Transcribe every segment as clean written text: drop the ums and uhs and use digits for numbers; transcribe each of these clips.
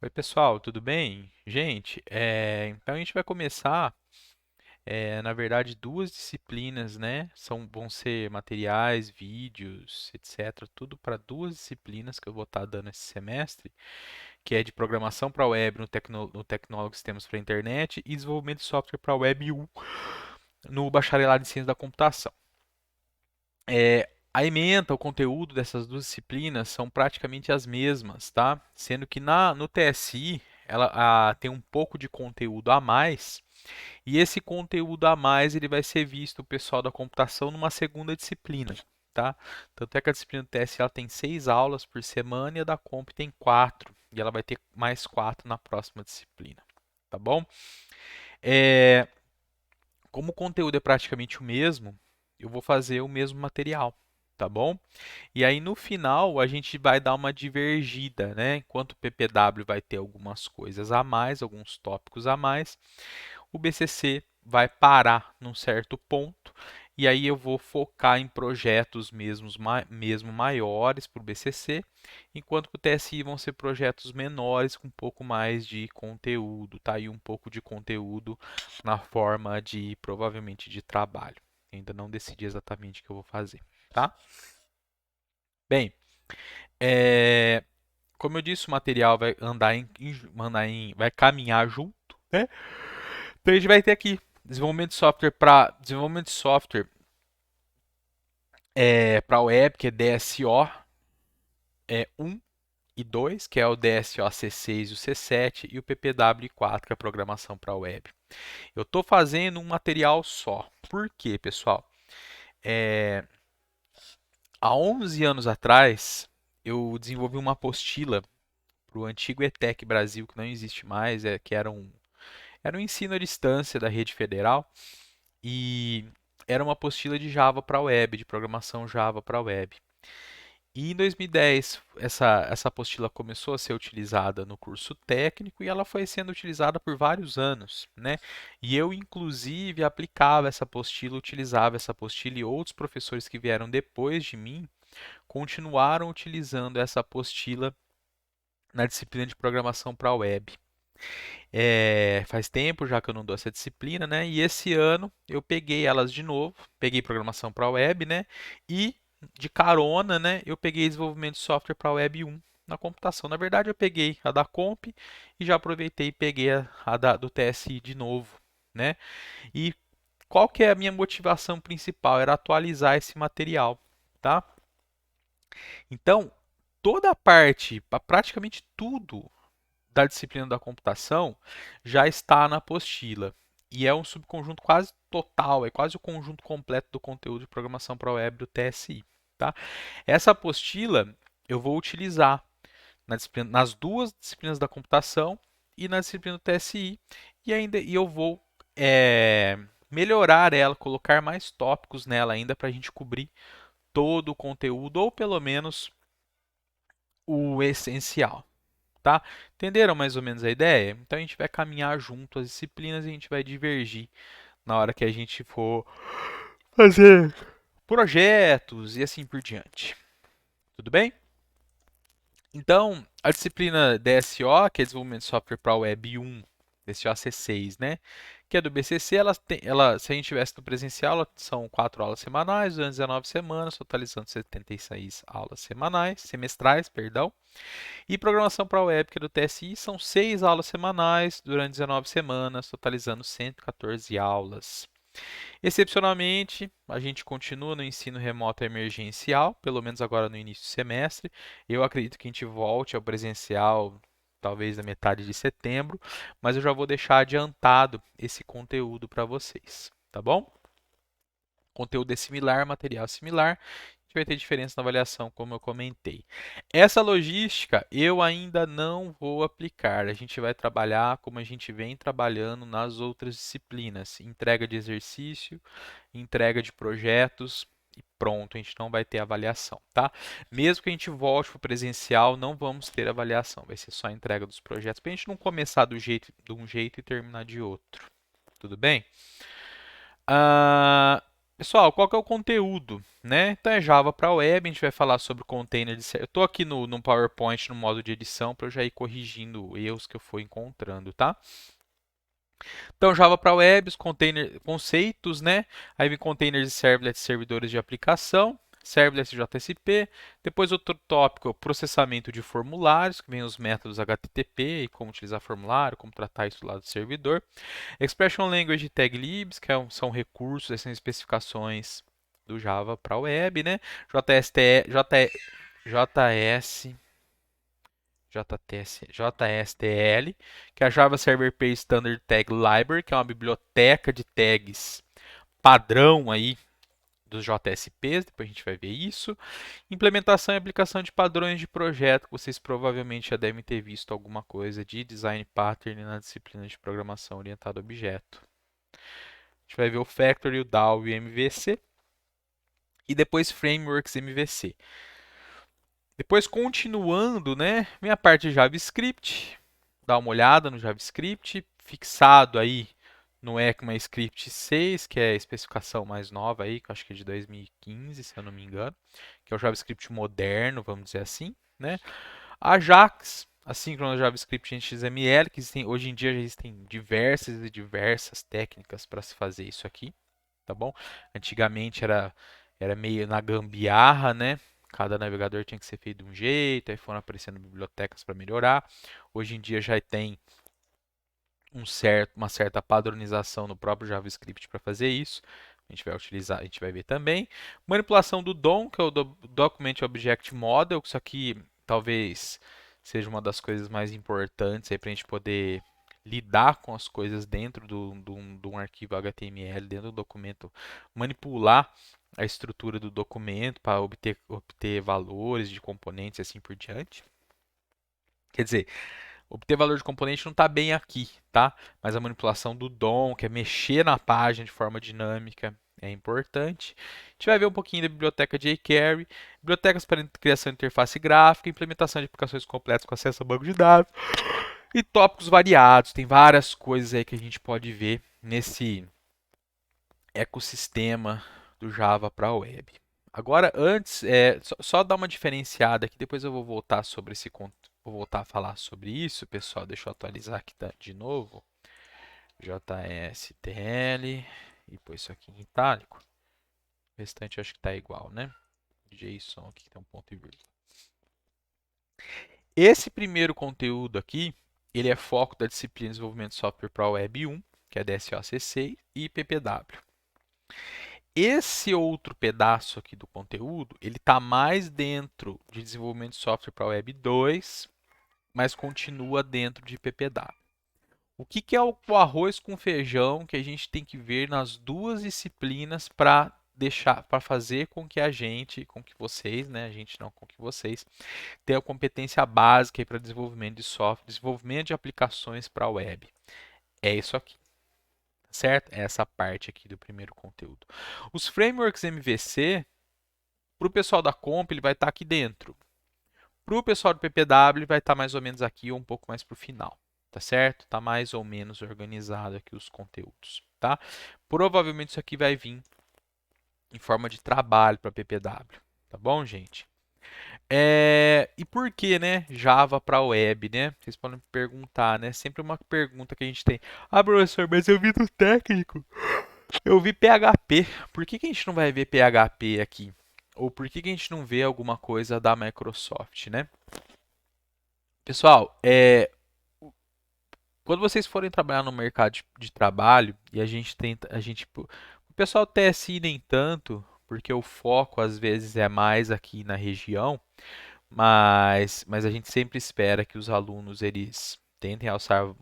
Oi, pessoal, tudo bem? Gente, então a gente vai começar, na verdade, duas disciplinas, né? Vão ser materiais, vídeos, etc. Tudo para duas disciplinas que eu vou estar dando esse semestre, que é de programação para web no Tecnólogo de Sistemas para a Internet e desenvolvimento de software para web 1 no Bacharelado em Ciência da Computação. A ementa, o conteúdo dessas duas disciplinas são praticamente as mesmas, tá? Sendo que no TSI ela tem um pouco de conteúdo a mais, e esse conteúdo a mais ele vai ser visto o pessoal da computação numa segunda disciplina, tá? Tanto é que a disciplina do TSI ela tem 6 aulas por semana e a da Comp tem 4, e ela vai ter mais 4 na próxima disciplina, tá bom? É, Como o conteúdo é praticamente o mesmo, eu vou fazer o mesmo material, tá bom? E aí no final a gente vai dar uma divergida, né? Enquanto o PPW vai ter algumas coisas a mais, alguns tópicos a mais, o BCC vai parar num certo ponto e aí eu vou focar em projetos mesmo maiores para o BCC, enquanto para o TSI vão ser projetos menores com um pouco mais de conteúdo, tá? E um pouco de conteúdo na forma de provavelmente de trabalho. Ainda não decidi exatamente o que eu vou fazer, tá? Bem, é, como eu disse, o material vai vai caminhar junto, né? Então a gente vai ter aqui desenvolvimento de software para web, que é DSO 1 e 2, que é o DSO C6 e o C7, e o PPW4, que é a programação para web. Eu estou fazendo um material só. Por quê, pessoal? É, Há 11 anos atrás, eu desenvolvi uma apostila para o antigo ETEC Brasil, que não existe mais, que era um ensino à distância da rede federal, e era uma apostila de Java para web, de programação Java para web. E em 2010, essa apostila começou a ser utilizada no curso técnico e ela foi sendo utilizada por vários anos, né? E eu, inclusive, aplicava essa apostila, utilizava essa apostila e outros professores que vieram depois de mim continuaram utilizando essa apostila na disciplina de programação para web. Faz tempo já que eu não dou essa disciplina, né? E esse ano eu peguei elas de novo, peguei programação para web, né? E de carona, né? Eu peguei desenvolvimento de software para web 1 na computação. Na verdade, eu peguei a da Comp e já aproveitei e peguei do TSI de novo, né? E qual que é a minha motivação principal? Era atualizar esse material, tá? Então, toda a parte, praticamente tudo da disciplina da computação já está na apostila. E é um subconjunto quase total, é quase o conjunto completo do conteúdo de programação para web do TSI. Tá? Essa apostila eu vou utilizar nas duas disciplinas da computação e na disciplina do TSI. E eu vou melhorar ela, colocar mais tópicos nela ainda para a gente cobrir todo o conteúdo, ou pelo menos o essencial. Tá? Entenderam mais ou menos a ideia? Então a gente vai caminhar junto as disciplinas e a gente vai divergir na hora que a gente for fazer projetos e assim por diante. Tudo bem? Então, a disciplina DSO, que é Desenvolvimento de Software para Web 1, DSO C6, né? Que é do BCC, se a gente tivesse no presencial, são 4 aulas semanais, durante 19 semanas, totalizando 76 aulas semestrais, perdão. E programação para web, que é do TSI, são 6 aulas semanais durante 19 semanas, totalizando 114 aulas. Excepcionalmente, a gente continua no ensino remoto emergencial, pelo menos agora no início do semestre. Eu acredito que a gente volte ao presencial talvez na metade de setembro, mas eu já vou deixar adiantado esse conteúdo para vocês, tá bom? Conteúdo é similar, material é similar, a gente vai ter diferença na avaliação, como eu comentei. Essa logística eu ainda não vou aplicar. A gente vai trabalhar como a gente vem trabalhando nas outras disciplinas: entrega de exercício, entrega de projetos. E pronto, a gente não vai ter avaliação, tá? Mesmo que a gente volte para o presencial, não vamos ter avaliação. Vai ser só a entrega dos projetos, para a gente não começar de um jeito e terminar de outro. Tudo bem? Ah, Pessoal, qual que é o conteúdo, né? Então é Java para web, a gente vai falar sobre container de servidor. Eu estou aqui no PowerPoint, no modo de edição, para eu já ir corrigindo erros que eu for encontrando, tá? Então, Java para web, os container, conceitos, né? Aí vem containers e servlets, servidores de aplicação, servlets JSP. Depois, outro tópico, processamento de formulários, que vem os métodos HTTP e como utilizar formulário, como tratar isso lá do servidor. Expression Language e Tag Libs, que são recursos, são especificações do Java para web, né? JST, JS, JSTL, que é a Java Server Page Standard Tag Library, que é uma biblioteca de tags padrão aí dos JSPs, depois a gente vai ver isso. Implementação e aplicação de padrões de projeto, vocês provavelmente já devem ter visto alguma coisa de design pattern na disciplina de programação orientada a objeto. A gente vai ver o Factory, o DAO e o MVC. E depois Frameworks MVC. Depois, continuando, né, vem a parte de JavaScript. Dá uma olhada no JavaScript, fixado aí no ECMAScript 6, que é a especificação mais nova aí, que eu acho que é de 2015, se eu não me engano, que é o JavaScript moderno, vamos dizer assim, né? Ajax, assíncrono JavaScript em XML, que hoje em dia já existem diversas e diversas técnicas para se fazer isso aqui, tá bom? Antigamente era meio na gambiarra, né? Cada navegador tinha que ser feito de um jeito, aí foram aparecendo bibliotecas para melhorar. Hoje em dia já tem uma certa padronização no próprio JavaScript para fazer isso. A gente vai utilizar, a gente vai ver também. Manipulação do DOM, que é o Document Object Model, que isso aqui talvez seja uma das coisas mais importantes para a gente poder lidar com as coisas dentro de um arquivo HTML, dentro do documento, manipular a estrutura do documento para obter valores de componentes e assim por diante. Quer dizer, obter valor de componente não está bem aqui, tá? Mas a manipulação do DOM, que é mexer na página de forma dinâmica, é importante. A gente vai ver um pouquinho da biblioteca jQuery, bibliotecas para criação de interface gráfica, implementação de aplicações completas com acesso a banco de dados e tópicos variados. Tem várias coisas aí que a gente pode ver nesse ecossistema do Java para a web. Agora, antes, só dar uma diferenciada aqui, depois eu vou voltar sobre vou voltar a falar sobre isso, pessoal. Deixa eu atualizar aqui de novo. JSTL e pôr isso aqui em itálico. O restante eu acho que está igual, né? JSON aqui tem um ponto e vírgula. Esse primeiro conteúdo aqui, ele é foco da disciplina de desenvolvimento de software para a web 1, que é DSOCC e PPW. Esse outro pedaço aqui do conteúdo, ele está mais dentro de desenvolvimento de software para web 2, mas continua dentro de PPW. O que é o arroz com feijão que a gente tem que ver nas duas disciplinas para fazer com que com que vocês, né, a gente não, com que vocês tenham a competência básica para desenvolvimento de software, desenvolvimento de aplicações para a web. É isso aqui, certo? É essa parte aqui do primeiro conteúdo. Os frameworks MVC, para o pessoal da Comp, ele vai estar aqui dentro. Para o pessoal do PPW, ele vai estar mais ou menos aqui ou um pouco mais para o final. Tá certo? Tá mais ou menos organizado aqui os conteúdos, tá? Provavelmente isso aqui vai vir em forma de trabalho para PPW, tá bom, gente? E por que, né, Java para web, né? Vocês podem me perguntar, né? Sempre uma pergunta que a gente tem. Ah, professor, mas eu vi do técnico. Eu vi PHP. Por que a gente não vai ver PHP aqui? Ou por que a gente não vê alguma coisa da Microsoft, né? Pessoal, quando vocês forem trabalhar no mercado de trabalho e a gente tenta, o pessoal TSI nem tanto, porque o foco às vezes é mais aqui na região, mas a gente sempre espera que os alunos eles tentem alçar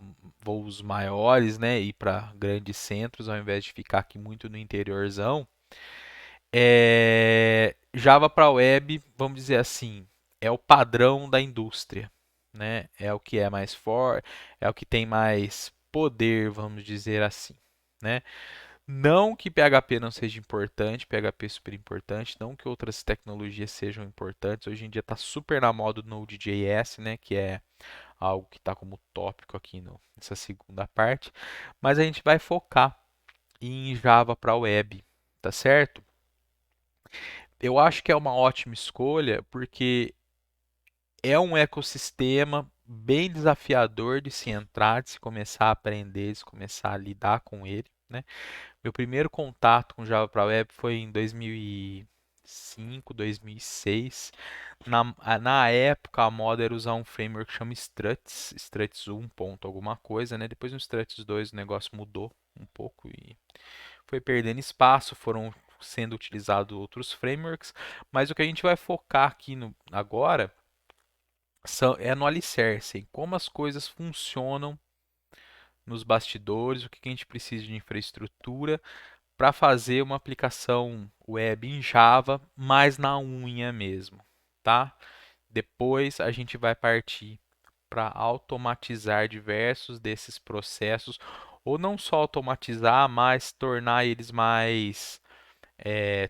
voos maiores, né, ir para grandes centros ao invés de ficar aqui muito no interiorzão. Java para web, vamos dizer assim, é o padrão da indústria, né? É o que é mais forte, é o que tem mais poder, vamos dizer assim, né? Não que PHP não seja importante, PHP é super importante, não que outras tecnologias sejam importantes. Hoje em dia está super na moda o Node.js, né? Que é algo que está como tópico aqui nessa segunda parte. Mas a gente vai focar em Java para web, tá certo? Eu acho que é uma ótima escolha porque é um ecossistema bem desafiador de se entrar, de se começar a aprender, de se começar a lidar com ele, né? Meu primeiro contato com Java para Web foi em 2005, 2006. Na época, a moda era usar um framework que chama Struts, Struts 1 ponto alguma coisa, né? Depois no Struts 2 o negócio mudou um pouco e foi perdendo espaço, foram sendo utilizados outros frameworks, mas o que a gente vai focar aqui agora é no alicerce, em como as coisas funcionam nos bastidores, o que a gente precisa de infraestrutura para fazer uma aplicação web em Java, mas na unha mesmo, tá? Depois a gente vai partir para automatizar diversos desses processos, ou não só automatizar, mas tornar eles mais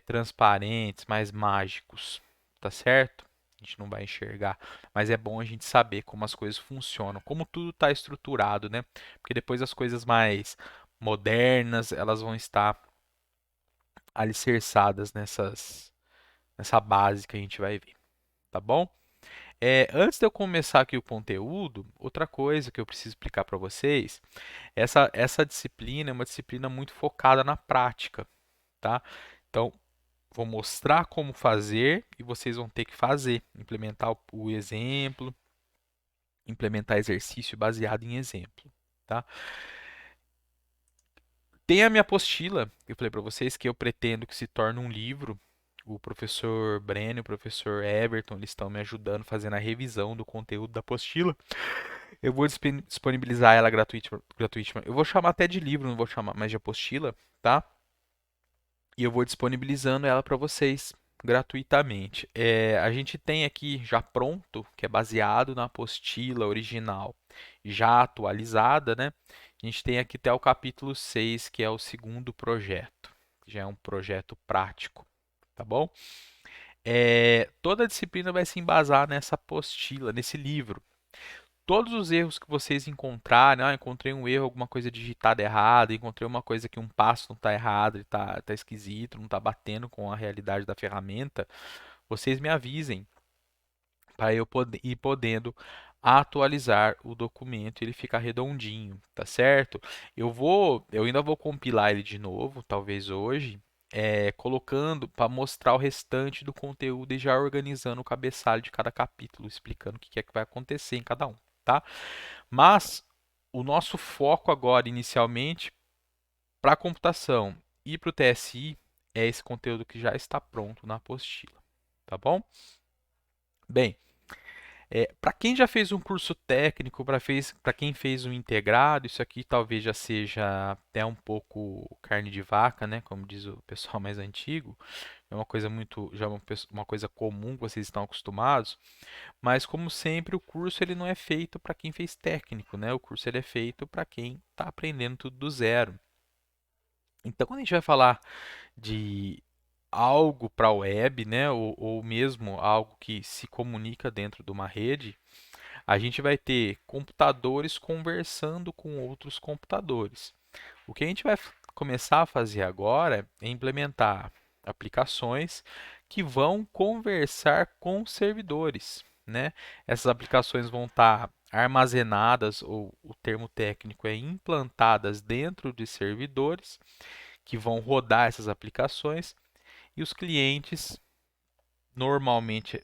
transparentes, mais mágicos, tá certo? A gente não vai enxergar, mas é bom a gente saber como as coisas funcionam, como tudo está estruturado, né? Porque depois as coisas mais modernas, elas vão estar alicerçadas nessa base que a gente vai ver, tá bom? Antes de eu começar aqui o conteúdo, outra coisa que eu preciso explicar para vocês, essa disciplina é uma disciplina muito focada na prática, tá? Então, vou mostrar como fazer e vocês vão ter que fazer, implementar o exemplo, implementar exercício baseado em exemplo, tá? Tem a minha apostila, que eu falei para vocês que eu pretendo que se torne um livro. O professor Breno e o professor Everton, eles estão me ajudando fazendo a revisão do conteúdo da apostila. Eu vou disponibilizar ela gratuita. Eu vou chamar até de livro, não vou chamar mais de apostila, tá? E eu vou disponibilizando ela para vocês gratuitamente. A gente tem aqui já pronto, que é baseado na apostila original, já atualizada, né? A gente tem aqui até o capítulo 6, que é o segundo projeto, que já é um projeto prático, tá bom? Toda a disciplina vai se embasar nessa apostila, nesse livro. Todos os erros que vocês encontrarem, encontrei um erro, alguma coisa digitada errada, encontrei uma coisa que um passo não está errado, ele está esquisito, não está batendo com a realidade da ferramenta, vocês me avisem para eu ir podendo atualizar o documento e ele ficar redondinho, tá certo? Eu ainda vou compilar ele de novo, talvez hoje, colocando para mostrar o restante do conteúdo e já organizando o cabeçalho de cada capítulo, explicando o que é que vai acontecer em cada um, tá? Mas o nosso foco agora, inicialmente, para a computação e para o TSI, é esse conteúdo que já está pronto na apostila, tá bom? Bem, para quem já fez um curso técnico, para quem fez um integrado, isso aqui talvez já seja até um pouco carne de vaca, né? Como diz o pessoal mais antigo. É uma coisa já uma coisa comum que vocês estão acostumados. Mas como sempre, o curso ele não é feito para quem fez técnico, né? O curso ele é feito para quem está aprendendo tudo do zero. Então, quando a gente vai falar de algo para a web, né? Ou mesmo algo que se comunica dentro de uma rede, a gente vai ter computadores conversando com outros computadores. O que a gente vai começar a fazer agora é implementar aplicações que vão conversar com servidores, né? Essas aplicações vão estar armazenadas, ou o termo técnico é implantadas dentro de servidores que vão rodar essas aplicações e os clientes normalmente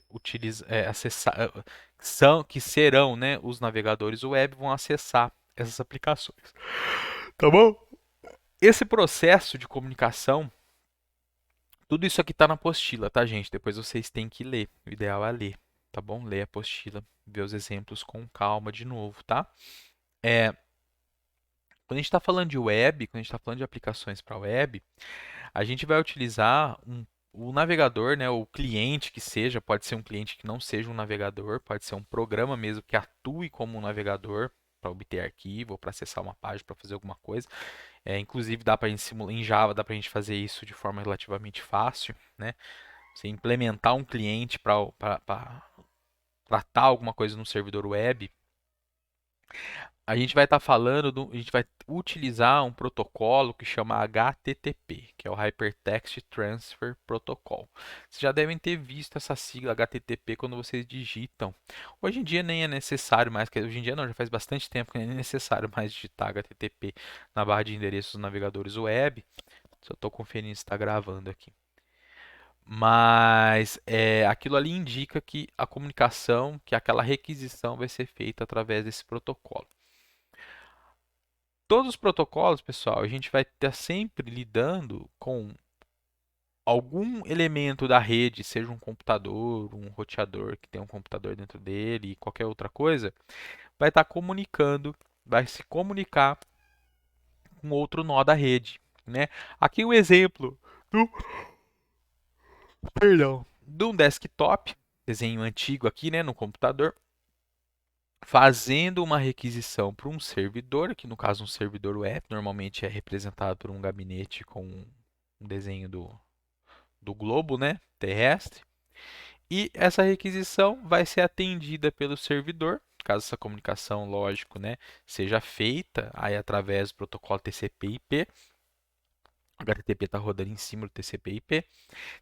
que serão, né, os navegadores web vão acessar essas aplicações. Tá bom? Esse processo de comunicação, tudo isso aqui está na apostila, tá, gente? Depois vocês têm que ler. O ideal é ler, tá bom? Ler a apostila, ver os exemplos com calma de novo, tá? É, quando a gente está falando de web, quando a gente está falando de aplicações para web, a gente vai utilizar o navegador, né, o cliente que seja, pode ser um cliente que não seja um navegador, pode ser um programa mesmo que atue como um navegador para obter arquivo ou para acessar uma página, para fazer alguma coisa. Inclusive dá para gente simular em Java, dá para a gente fazer isso de forma relativamente fácil, né? Você implementar um cliente para tratar alguma coisa no servidor web, a gente vai estar falando, a gente vai utilizar um protocolo que chama HTTP, que é o Hypertext Transfer Protocol. Vocês já devem ter visto essa sigla HTTP quando vocês digitam. Hoje em dia nem é necessário mais, hoje em dia não, já faz bastante tempo que nem é necessário mais digitar HTTP na barra de endereços dos navegadores web. Só estou conferindo se está gravando aqui. Mas aquilo ali indica que a comunicação, que aquela requisição vai ser feita através desse protocolo. Todos os protocolos, pessoal, a gente vai estar sempre lidando com algum elemento da rede, seja um computador, um roteador que tem um computador dentro dele, qualquer outra coisa, vai estar comunicando, vai se comunicar com outro nó da rede, né? Aqui um exemplo do, perdão, de um desktop, desenho antigo aqui, né, no computador, fazendo uma requisição para um servidor, que no caso um servidor web, normalmente é representado por um gabinete com um desenho do globo, né, terrestre. E essa requisição vai ser atendida pelo servidor, caso essa comunicação, lógico, né, seja feita aí através do protocolo TCP/IP. O HTTP está rodando em cima do TCP/IP.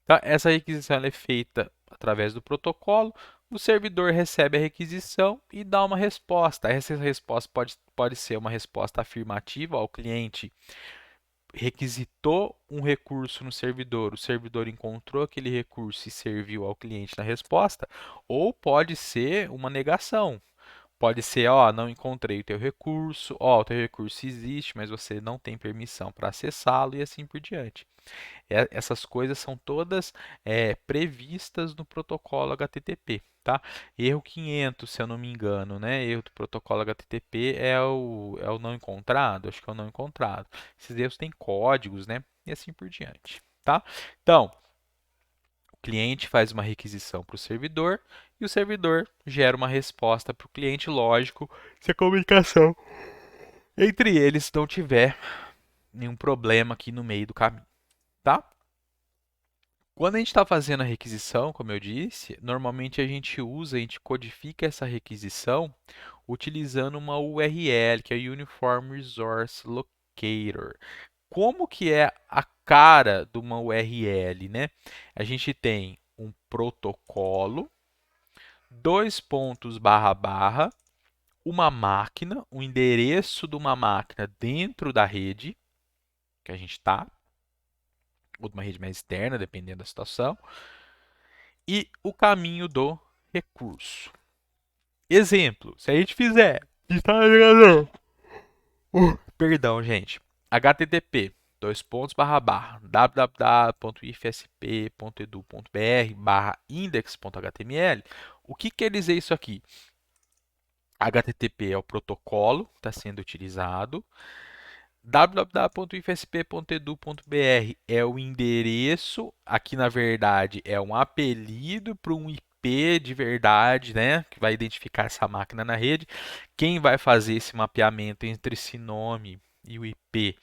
Então, essa requisição ela é feita através do protocolo. O servidor recebe a requisição e dá uma resposta. Essa resposta pode ser uma resposta afirmativa ao cliente requisitou um recurso no servidor, o servidor encontrou aquele recurso e serviu ao cliente na resposta, ou pode ser uma negação. Pode ser, ó, não encontrei o teu recurso, ó, o teu recurso existe, mas você não tem permissão para acessá-lo e assim por diante. Essas coisas são todas previstas no protocolo HTTP, tá? Erro 500, se eu não me engano, né? Erro do protocolo HTTP é o não encontrado, acho que é o não encontrado. Esses erros têm códigos, né? E assim por diante, tá? Então, o cliente faz uma requisição para o servidor e o servidor gera uma resposta para o cliente, lógico, se a comunicação entre eles não tiver nenhum problema aqui no meio do caminho, tá? Quando a gente está fazendo a requisição, como eu disse, normalmente a gente codifica essa requisição utilizando uma URL, que é Uniform Resource Locator. Como que é a cara de uma URL, né? A gente tem um protocolo, dois pontos barra barra, uma máquina, o endereço de uma máquina dentro da rede que a gente está, ou de uma rede mais externa, dependendo da situação, e o caminho do recurso. Exemplo, se a gente fizer digitar navegador, perdão, gente, http dois pontos barra barra www.ifsp.edu.br barra index.html, o que quer dizer isso aqui? HTTP é o protocolo que está sendo utilizado, www.ifsp.edu.br é o endereço, aqui na verdade é um apelido para um IP de verdade, né, que vai identificar essa máquina na rede. Quem vai fazer esse mapeamento entre esse nome e o IP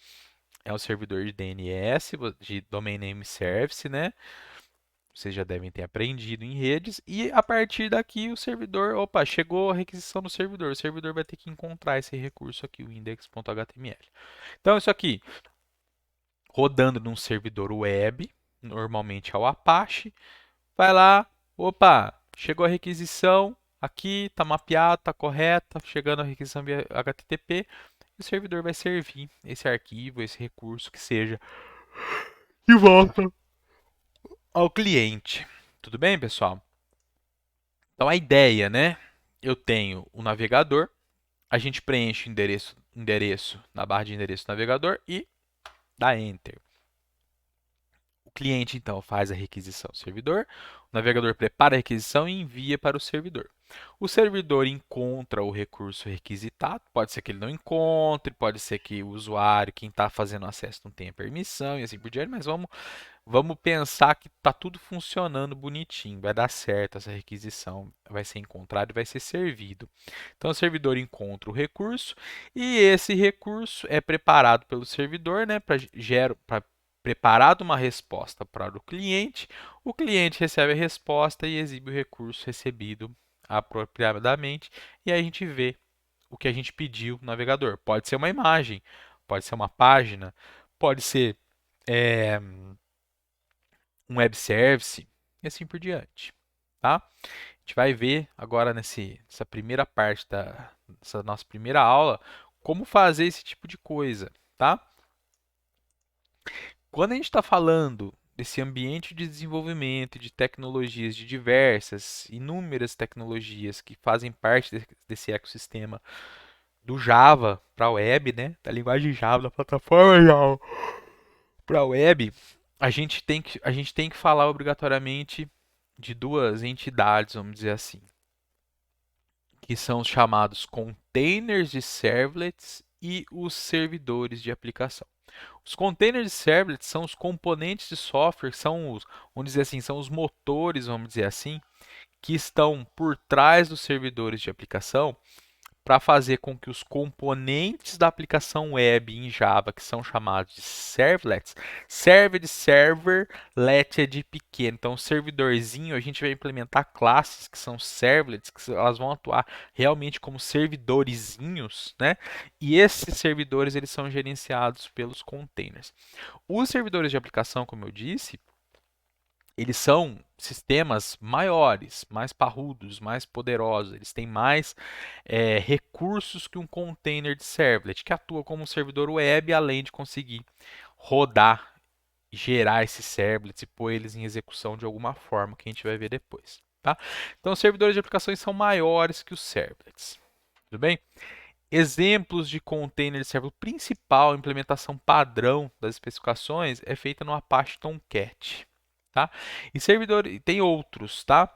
é o servidor de DNS, de Domain Name Service, né? Vocês já devem ter aprendido em redes. E a partir daqui o servidor, opa, chegou a requisição no servidor. O servidor vai ter que encontrar esse recurso aqui, o index.html. Então, isso aqui, rodando num servidor web, normalmente é o Apache, vai lá, opa, chegou a requisição, aqui está mapeado, está correta, chegando a requisição via HTTP, e o servidor vai servir esse arquivo, esse recurso que seja, e volta ao cliente. Tudo bem, pessoal? Então, a ideia, né? Eu tenho o navegador, a gente preenche o endereço na barra de endereço do navegador e dá Enter. O cliente, então, faz a requisição do servidor, o navegador prepara a requisição e envia para o servidor. O servidor encontra o recurso requisitado, pode ser que ele não encontre, pode ser que o usuário, quem está fazendo acesso, não tenha permissão e assim por diante, mas vamos pensar que está tudo funcionando bonitinho, vai dar certo essa requisição, vai ser encontrado e vai ser servido. Então, o servidor encontra o recurso e esse recurso é preparado pelo servidor, né, para preparado uma resposta para o cliente recebe a resposta e exibe o recurso recebido apropriadamente, e aí a gente vê o que a gente pediu no navegador. Pode ser uma imagem, pode ser uma página, pode ser é, um web service e assim por diante, tá? A gente vai ver agora nessa primeira parte dessa nossa primeira aula como fazer esse tipo de coisa, tá? Quando a gente está falando desse ambiente de desenvolvimento e de tecnologias de diversas, inúmeras tecnologias que fazem parte desse ecossistema do Java para a web, né? Da linguagem Java, da plataforma Java para a web, a gente tem que falar obrigatoriamente de duas entidades, vamos dizer assim, que são os chamados containers de servlets e os servidores de aplicação. Os containers de servlets são os componentes de software, são os, vamos dizer assim, são os motores, vamos dizer assim, que estão por trás dos servidores de aplicação para fazer com que os componentes da aplicação web em Java, que são chamados de servlets, serve de server, let é de pequeno. Então, o servidorzinho, a gente vai implementar classes que são servlets, que elas vão atuar realmente como servidorzinhos, né? E esses servidores, eles são gerenciados pelos containers. Os servidores de aplicação, como eu disse, eles são sistemas maiores, mais parrudos, mais poderosos. Eles têm mais recursos que um container de servlet, que atua como um servidor web, além de conseguir rodar, gerar esses servlets e pôr eles em execução de alguma forma, que a gente vai ver depois. Tá? Então, os servidores de aplicações são maiores que os servlets. Tudo bem? Exemplos de container de server. O principal implementação padrão das especificações é feita no Apache Tomcat. Tá? E servidor, tem outros, tá?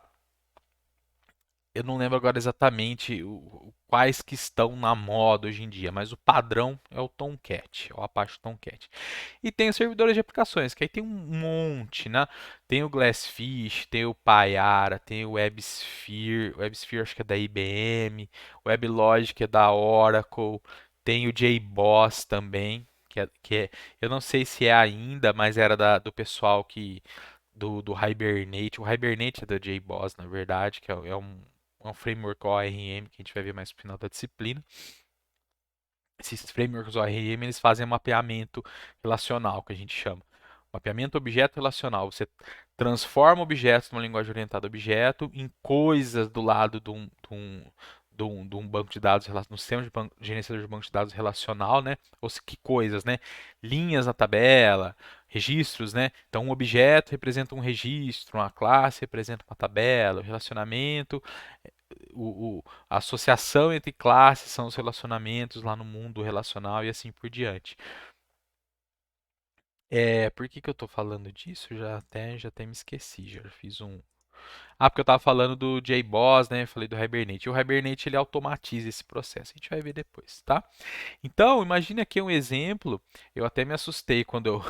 Eu não lembro agora exatamente quais que estão na moda hoje em dia, mas o padrão é o Tomcat, é o Apache Tomcat. E tem os servidores de aplicações, que aí tem um monte, né? Tem o Glassfish, tem o Payara, tem o WebSphere, o WebSphere acho que é da IBM, o WebLogic é da Oracle, tem o JBoss também, eu não sei se é ainda, mas era do pessoal do Hibernate. O Hibernate é da JBoss, na verdade, que é um framework ORM que a gente vai ver mais no final da disciplina. Esses frameworks ORM, eles fazem mapeamento relacional, que a gente chama. Mapeamento objeto relacional. Você transforma objetos numa linguagem orientada a objeto em coisas do lado de um banco de dados, no sistema de gerenciador de banco de dados relacional, né? Ou que coisas, né? Linhas na tabela, registros, né? Então, um objeto representa um registro, uma classe representa uma tabela, o relacionamento a associação entre classes são os relacionamentos lá no mundo relacional e assim por diante. Por que que eu estou falando disso? Já até me esqueci, já fiz um. Ah, porque eu estava falando do JBoss, né? Eu falei do Hibernate. O Hibernate ele automatiza esse processo. A gente vai ver depois, tá? Então, imagine aqui um exemplo. Eu até me assustei quando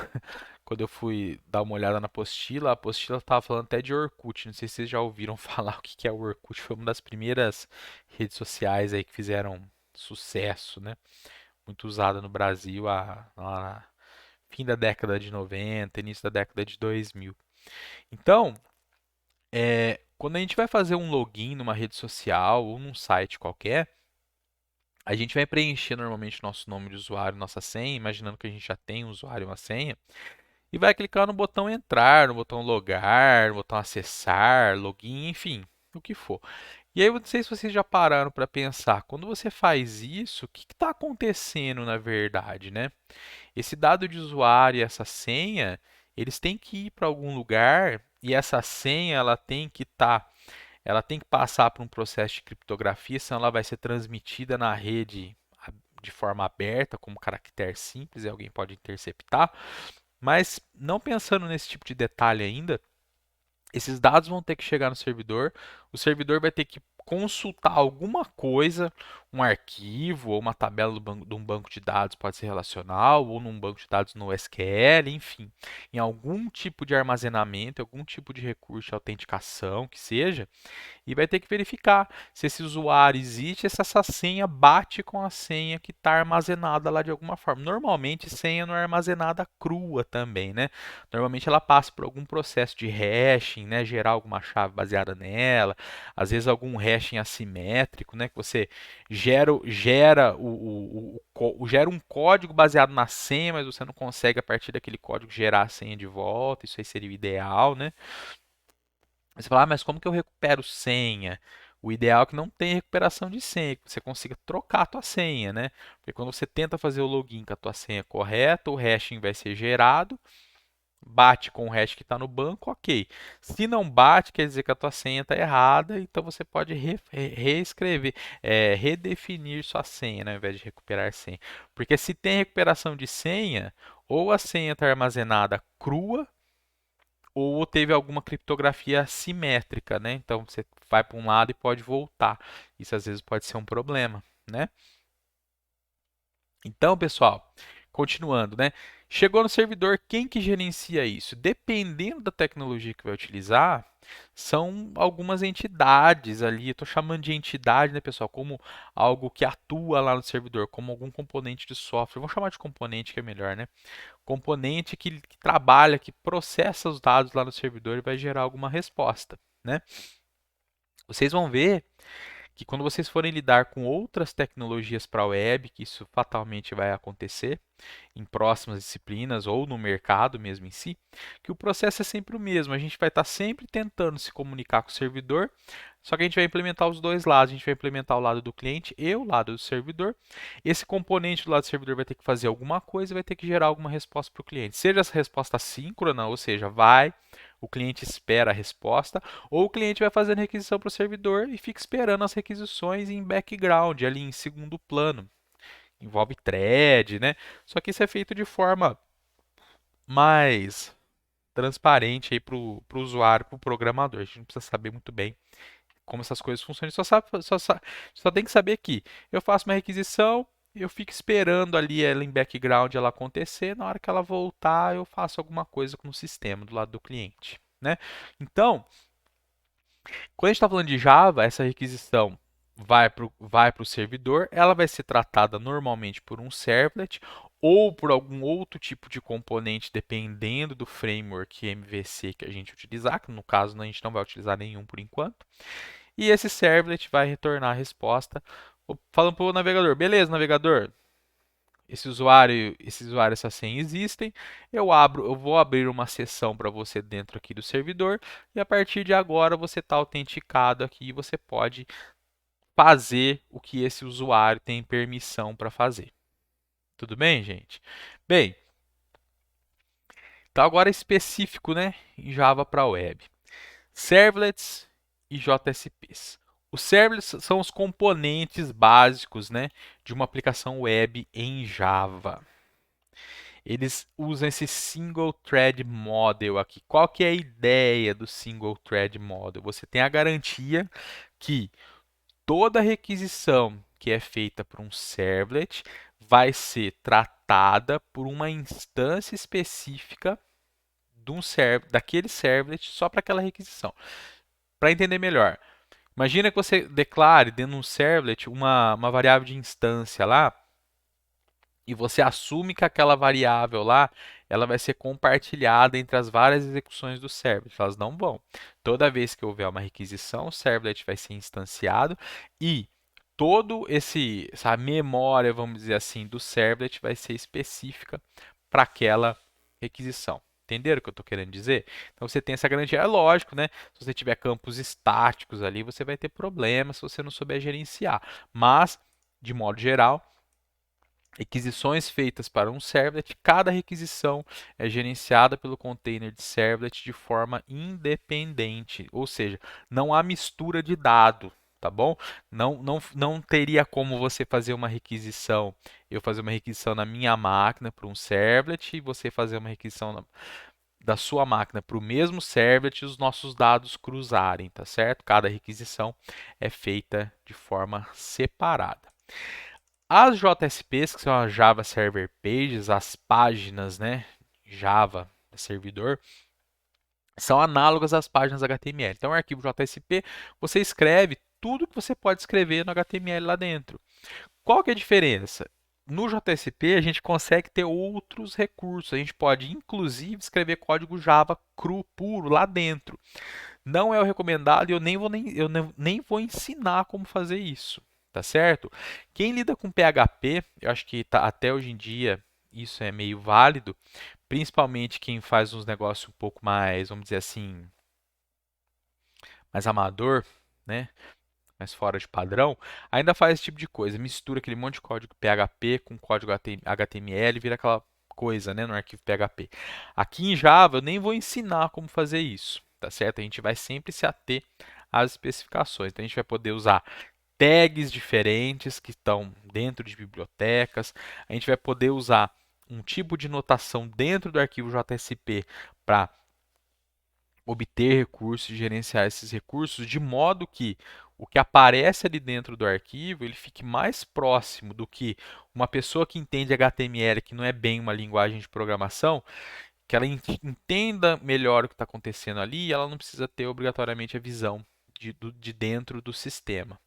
eu fui dar uma olhada na apostila. A apostila estava falando até de Orkut. Não sei se vocês já ouviram falar o que que é o Orkut. Foi uma das primeiras redes sociais aí que fizeram sucesso, né? Muito usada no Brasil lá fim da década de 90, início da década de 2000. Então, quando a gente vai fazer um login numa rede social ou num site qualquer, a gente vai preencher normalmente nosso nome de usuário, nossa senha, imaginando que a gente já tem um usuário e uma senha, e vai clicar no botão entrar, no botão logar, no botão acessar, login, enfim, o que for. E aí, eu não sei se vocês já pararam para pensar, quando você faz isso, o que está acontecendo na verdade, né? Esse dado de usuário e essa senha, eles têm que ir para algum lugar e essa senha ela tem que passar por um processo de criptografia, senão ela vai ser transmitida na rede de forma aberta, como caractere simples, e alguém pode interceptar. Mas não pensando nesse tipo de detalhe ainda, esses dados vão ter que chegar no servidor, o servidor vai ter que consultar alguma coisa, um arquivo ou uma tabela de um banco de dados, pode ser relacional, ou num banco de dados no SQL, enfim, em algum tipo de armazenamento, algum tipo de recurso de autenticação que seja, e vai ter que verificar se esse usuário existe, se essa senha bate com a senha que está armazenada lá de alguma forma. Normalmente, senha não é armazenada crua também, né? Normalmente ela passa por algum processo de hashing, né? Gerar alguma chave baseada nela. Às vezes algum hash hashing assimétrico, né? Que você gera gera um código baseado na senha, mas você não consegue a partir daquele código gerar a senha de volta. Isso aí seria o ideal, né? Você fala, mas como que eu recupero senha? O ideal é que não tenha recuperação de senha, que você consiga trocar a tua senha, né? Porque quando você tenta fazer o login com a tua senha correta, o hashing vai ser gerado, bate com o hash que está no banco, ok. Se não bate, quer dizer que a tua senha está errada, então você pode reescrever, redefinir sua senha, né, ao invés de recuperar senha. Porque se tem recuperação de senha, ou a senha está armazenada crua, ou teve alguma criptografia simétrica, né? Então você vai para um lado e pode voltar. Isso às vezes pode ser um problema, né? Então, pessoal, continuando, né? Chegou no servidor, quem que gerencia isso? Dependendo da tecnologia que vai utilizar, são algumas entidades ali. Eu estou chamando de entidade, né, pessoal, como algo que atua lá no servidor, como algum componente de software. Vamos chamar de componente que é melhor, né? Componente que trabalha, que processa os dados lá no servidor e vai gerar alguma resposta, né? Vocês vão ver que quando vocês forem lidar com outras tecnologias para a web, que isso fatalmente vai acontecer em próximas disciplinas ou no mercado mesmo em si, que o processo é sempre o mesmo. A gente vai estar sempre tentando se comunicar com o servidor, só que a gente vai implementar os dois lados. A gente vai implementar o lado do cliente e o lado do servidor. Esse componente do lado do servidor vai ter que fazer alguma coisa e vai ter que gerar alguma resposta para o cliente. Seja essa resposta síncrona, ou seja, o cliente espera a resposta, ou o cliente vai fazendo requisição para o servidor e fica esperando as requisições em background, ali em segundo plano. Envolve thread, né? Só que isso é feito de forma mais transparente para o usuário, para o programador. A gente não precisa saber muito bem como essas coisas funcionam. Só tem que saber que eu faço uma requisição, eu fico esperando ali ela em background ela acontecer. Na hora que ela voltar, eu faço alguma coisa com o sistema do lado do cliente, né? Então, quando a gente está falando de Java, essa requisição vai pro servidor, ela vai ser tratada normalmente por um servlet ou por algum outro tipo de componente, dependendo do framework MVC que a gente utilizar, que no caso a gente não vai utilizar nenhum por enquanto. E esse servlet vai retornar a resposta falando para o navegador, beleza, navegador, essa senha existem. Eu vou abrir uma sessão para você dentro aqui do servidor e a partir de agora você está autenticado aqui e você pode fazer o que esse usuário tem permissão para fazer. Tudo bem, gente? Bem, então agora específico, né, em Java para web. Servlets e JSPs. Os servlets são os componentes básicos, né, de uma aplicação web em Java. Eles usam esse Single Thread Model aqui. Qual que é a ideia do Single Thread Model? Você tem a garantia que toda requisição que é feita por um servlet vai ser tratada por uma instância específica daquele servlet só para aquela requisição. Para entender melhor, imagina que você declare dentro de um servlet uma variável de instância lá e você assume que aquela variável lá ela vai ser compartilhada entre as várias execuções do servlet. Elas não vão. Toda vez que houver uma requisição, o servlet vai ser instanciado e todo essa memória, vamos dizer assim, do servlet vai ser específica para aquela requisição. Entenderam o que eu estou querendo dizer? Então você tem essa garantia. É lógico, né? Se você tiver campos estáticos ali, você vai ter problemas se você não souber gerenciar. Mas, de modo geral, requisições feitas para um servlet, cada requisição é gerenciada pelo container de servlet de forma independente, ou seja, não há mistura de dado, tá bom? Não teria como você fazer uma requisição, eu fazer uma requisição na minha máquina para um servlet e você fazer uma requisição da sua máquina para o mesmo servlet e os nossos dados cruzarem, tá certo? Cada requisição é feita de forma separada. As JSPs, que são as Java Server Pages, as páginas, né, Java servidor, são análogas às páginas HTML. Então, o arquivo JSP, você escreve tudo que você pode escrever no HTML lá dentro. Qual que é a diferença? No JSP, a gente consegue ter outros recursos. A gente pode, inclusive, escrever código Java cru, puro, lá dentro. Não é o recomendado e eu nem vou ensinar como fazer isso, tá certo? Quem lida com PHP, eu acho que até hoje em dia isso é meio válido, principalmente quem faz uns negócios um pouco mais, vamos dizer assim, mais amador, né? Mais fora de padrão, ainda faz esse tipo de coisa. Mistura aquele monte de código PHP com código HTML, vira aquela coisa, né, no arquivo PHP. Aqui em Java eu nem vou ensinar como fazer isso, tá certo? A gente vai sempre se ater às especificações. Então a gente vai poder usar tags diferentes que estão dentro de bibliotecas. A gente vai poder usar um tipo de notação dentro do arquivo JSP para obter recursos e gerenciar esses recursos de modo que o que aparece ali dentro do arquivo ele fique mais próximo do que uma pessoa que entende HTML, que não é bem uma linguagem de programação, que ela entenda melhor o que está acontecendo ali e ela não precisa ter obrigatoriamente a visão de dentro do sistema.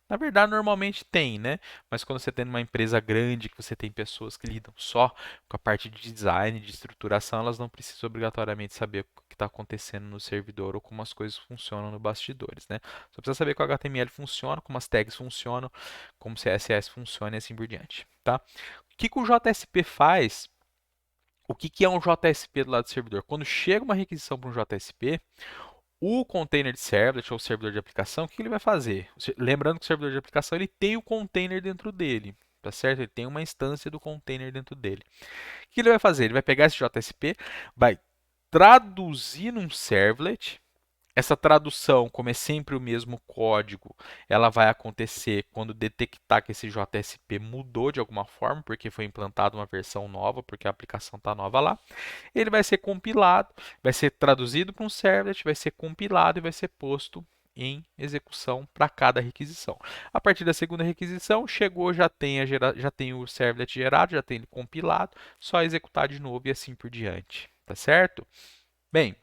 Na verdade, normalmente tem, né? Mas quando você tem uma empresa grande, que você tem pessoas que lidam só com a parte de design, de estruturação, elas não precisam obrigatoriamente saber o que está acontecendo no servidor ou como as coisas funcionam no bastidores, né? Só precisa saber como o HTML funciona, como as tags funcionam, como o CSS funciona e assim por diante, tá? O que o JSP faz? O que é um JSP do lado do servidor? Quando chega uma requisição para um JSP, o container de servlet ou servidor de aplicação, o que ele vai fazer? Lembrando que o servidor de aplicação ele tem o container dentro dele, tá certo? Ele tem uma instância do container dentro dele. O que ele vai fazer? Ele vai pegar esse JSP, vai traduzir num servlet. Essa tradução, como é sempre o mesmo código, ela vai acontecer quando detectar que esse JSP mudou de alguma forma, porque foi implantada uma versão nova, porque a aplicação está nova lá. Ele vai ser compilado, vai ser traduzido para um servlet, vai ser compilado e vai ser posto em execução para cada requisição. A partir da segunda requisição, chegou, já tem o servlet gerado, já tem ele compilado, só executar de novo e assim por diante, tá certo? Bem,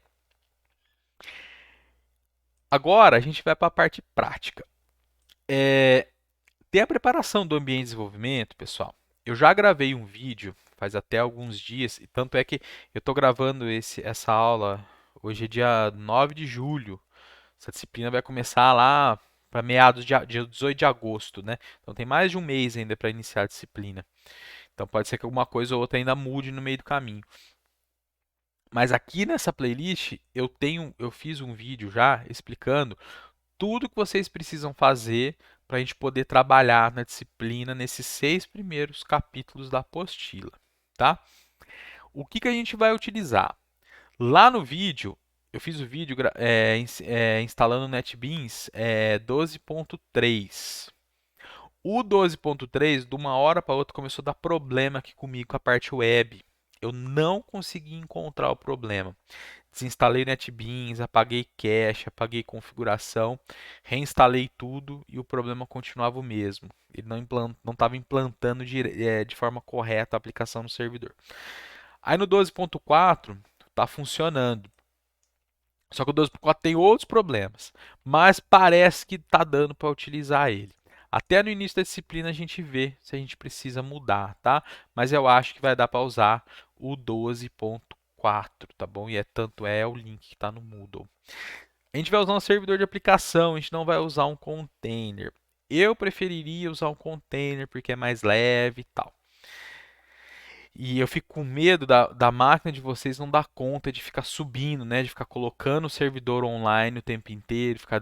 agora a gente vai para a parte prática. Tem a preparação do ambiente de desenvolvimento, pessoal. Eu já gravei um vídeo faz até alguns dias, e tanto é que eu estou gravando essa aula, hoje é dia 9 de julho. Essa disciplina vai começar lá para meados dia 18 de agosto, né? Então tem mais de um mês ainda para iniciar a disciplina. Então pode ser que alguma coisa ou outra ainda mude no meio do caminho. Mas aqui nessa playlist eu fiz um vídeo já explicando tudo que vocês precisam fazer para a gente poder trabalhar na disciplina nesses 6 primeiros capítulos da apostila, tá? O que a gente vai utilizar? Lá no vídeo, eu fiz o vídeo instalando o NetBeans 12.3. O 12.3, de uma hora para outra, começou a dar problema aqui comigo com a parte web. Eu não consegui encontrar o problema. Desinstalei o NetBeans, apaguei cache, apaguei configuração, reinstalei tudo e o problema continuava o mesmo. Ele não estava implantando de forma correta a aplicação no servidor. Aí no 12.4 está funcionando. Só que o 12.4 tem outros problemas, mas parece que está dando para utilizar ele. Até no início da disciplina a gente vê se a gente precisa mudar, tá? Mas eu acho que vai dar para usar o 12.4, tá bom? E tanto é o link que está no Moodle. A gente vai usar um servidor de aplicação, a gente não vai usar um container. Eu preferiria usar um container porque é mais leve e tal. E eu fico com medo da máquina de vocês não dar conta de ficar subindo, né? De ficar colocando o servidor online o tempo inteiro, ficar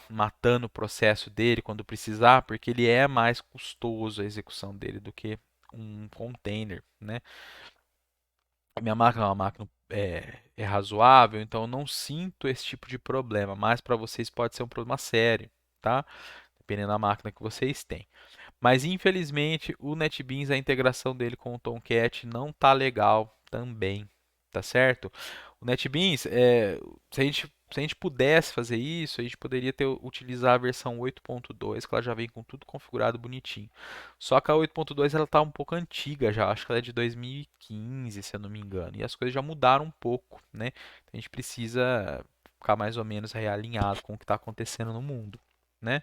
matando o processo dele quando precisar, porque ele é mais custoso a execução dele do que um container, né? A minha máquina é uma máquina é razoável, então eu não sinto esse tipo de problema, mas para vocês pode ser um problema sério, tá? Dependendo da máquina que vocês têm. Mas infelizmente o NetBeans, a integração dele com o Tomcat não tá legal também, tá certo? O NetBeans, se a gente pudesse fazer isso, a gente poderia utilizar a versão 8.2, que ela já vem com tudo configurado bonitinho. Só que a 8.2 ela tá um pouco antiga já, acho que ela é de 2015, se eu não me engano, e as coisas já mudaram um pouco, né? Então, a gente precisa ficar mais ou menos realinhado com o que está acontecendo no mundo, né?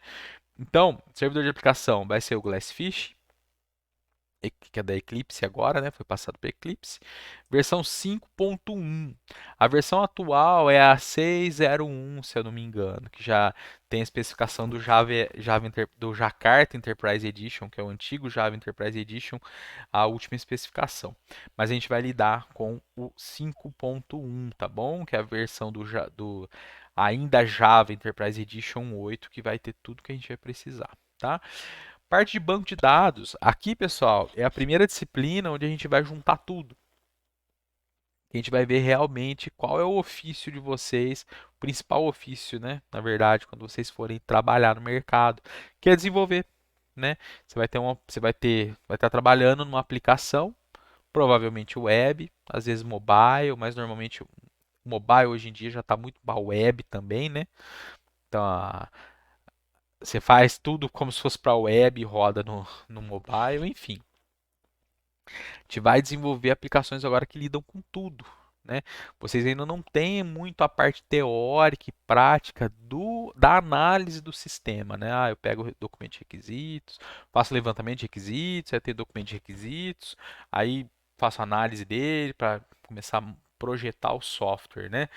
Então, servidor de aplicação vai ser o Glassfish, que é da Eclipse agora, né? Foi passado para Eclipse. Versão 5.1. A versão atual é a 6.01, se eu não me engano, que já tem a especificação do do Jakarta Enterprise Edition, que é o antigo Java Enterprise Edition, a última especificação. Mas a gente vai lidar com o 5.1, tá bom? Que é a versão do ainda Java Enterprise Edition 8, que vai ter tudo que a gente vai precisar, tá? Parte de banco de dados. Aqui, pessoal, é a primeira disciplina onde a gente vai juntar tudo. A gente vai ver realmente qual é o ofício de vocês, o principal ofício, né? Na verdade, quando vocês forem trabalhar no mercado, que é desenvolver, né? Vai estar trabalhando numa aplicação, provavelmente web, às vezes mobile, mas normalmente o mobile hoje em dia já está muito para web também, né? Então, você faz tudo como se fosse para web, roda no mobile, enfim. A gente vai desenvolver aplicações agora que lidam com tudo, né? Vocês ainda não têm muito a parte teórica e prática da análise do sistema, né? Eu pego o documento de requisitos, faço levantamento de requisitos, aí eu tenho documento de requisitos, aí faço análise dele para começar a projetar o software, né?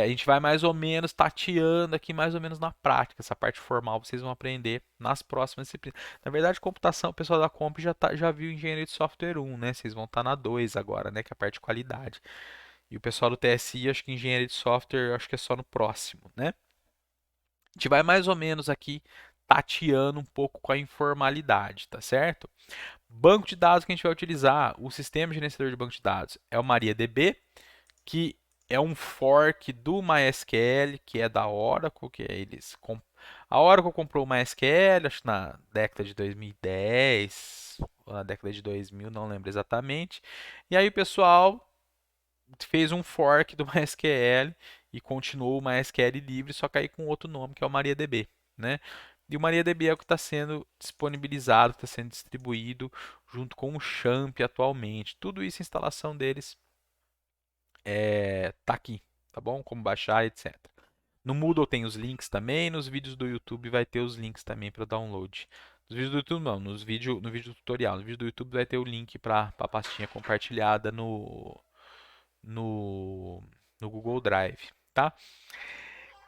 A gente vai mais ou menos tateando aqui, mais ou menos na prática. Essa parte formal vocês vão aprender nas próximas disciplinas. Na verdade, computação, o pessoal da Comp já viu engenharia de software 1, né? Vocês vão estar na 2 agora, né? Que é a parte de qualidade. E o pessoal do TSI, acho que engenharia de software, acho que é só no próximo, né? A gente vai mais ou menos aqui tateando um pouco com a informalidade, tá certo? Banco de dados que a gente vai utilizar, o sistema gerenciador de banco de dados é o MariaDB, que é um fork do MySQL, que é da Oracle, que é a Oracle comprou o MySQL, acho que na década de 2010, ou na década de 2000, não lembro exatamente. E aí o pessoal fez um fork do MySQL e continuou o MySQL livre, só que aí com outro nome, que é o MariaDB, né? E o MariaDB é o que está sendo disponibilizado, está sendo distribuído junto com o Champ atualmente. Tudo isso, a instalação deles tá aqui, tá bom? Como baixar, etc. No Moodle tem os links também, nos vídeos do YouTube vai ter os links também para download. Nos vídeos do YouTube não, no vídeo tutorial. No vídeo do YouTube vai ter o link para a pastinha compartilhada no, no Google Drive, tá?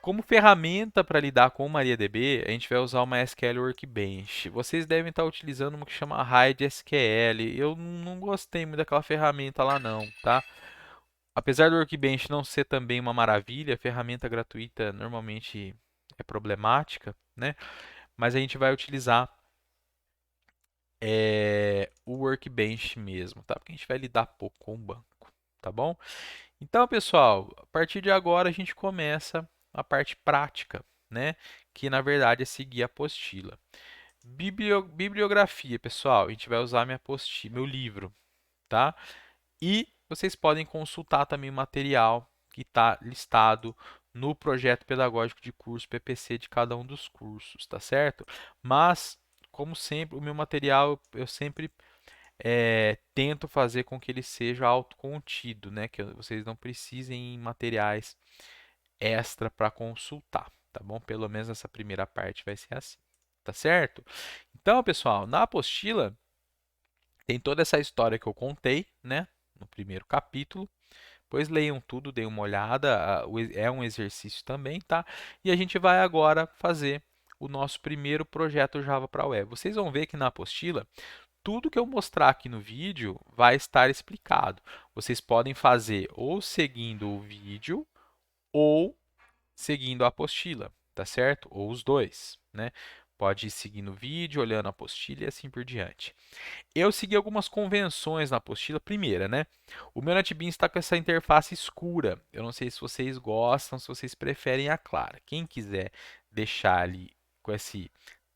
Como ferramenta para lidar com o MariaDB, a gente vai usar o MySQL Workbench. Vocês devem estar utilizando uma que chama RideSQL. Eu não gostei muito daquela ferramenta lá não, tá? Apesar do Workbench não ser também uma maravilha, a ferramenta gratuita normalmente é problemática, né? Mas a gente vai utilizar o Workbench mesmo, tá? Porque a gente vai lidar pouco com o banco, tá bom? Então, pessoal, a partir de agora a gente começa a parte prática, né? Que na verdade é seguir a apostila. Bibliografia, pessoal, a gente vai usar minha apostila, meu livro, tá? E vocês podem consultar também o material que está listado no projeto pedagógico de curso PPC de cada um dos cursos, tá certo? Mas, como sempre, o meu material eu sempre tento fazer com que ele seja autocontido, né? Que vocês não precisem em materiais extra para consultar, tá bom? Pelo menos essa primeira parte vai ser assim, tá certo? Então, pessoal, na apostila tem toda essa história que eu contei, né? No primeiro capítulo. Pois leiam tudo, deem uma olhada. É um exercício também, tá? E a gente vai agora fazer o nosso primeiro projeto Java para Web. Vocês vão ver que na apostila, tudo que eu mostrar aqui no vídeo vai estar explicado. Vocês podem fazer ou seguindo o vídeo ou seguindo a apostila, tá certo? Ou os dois, né? Pode ir seguindo o vídeo, olhando a apostila e assim por diante. Eu segui algumas convenções na apostila. Primeira, né? O meu NetBeans está com essa interface escura. Eu não sei se vocês gostam, se vocês preferem a clara. Quem quiser deixar ali com esse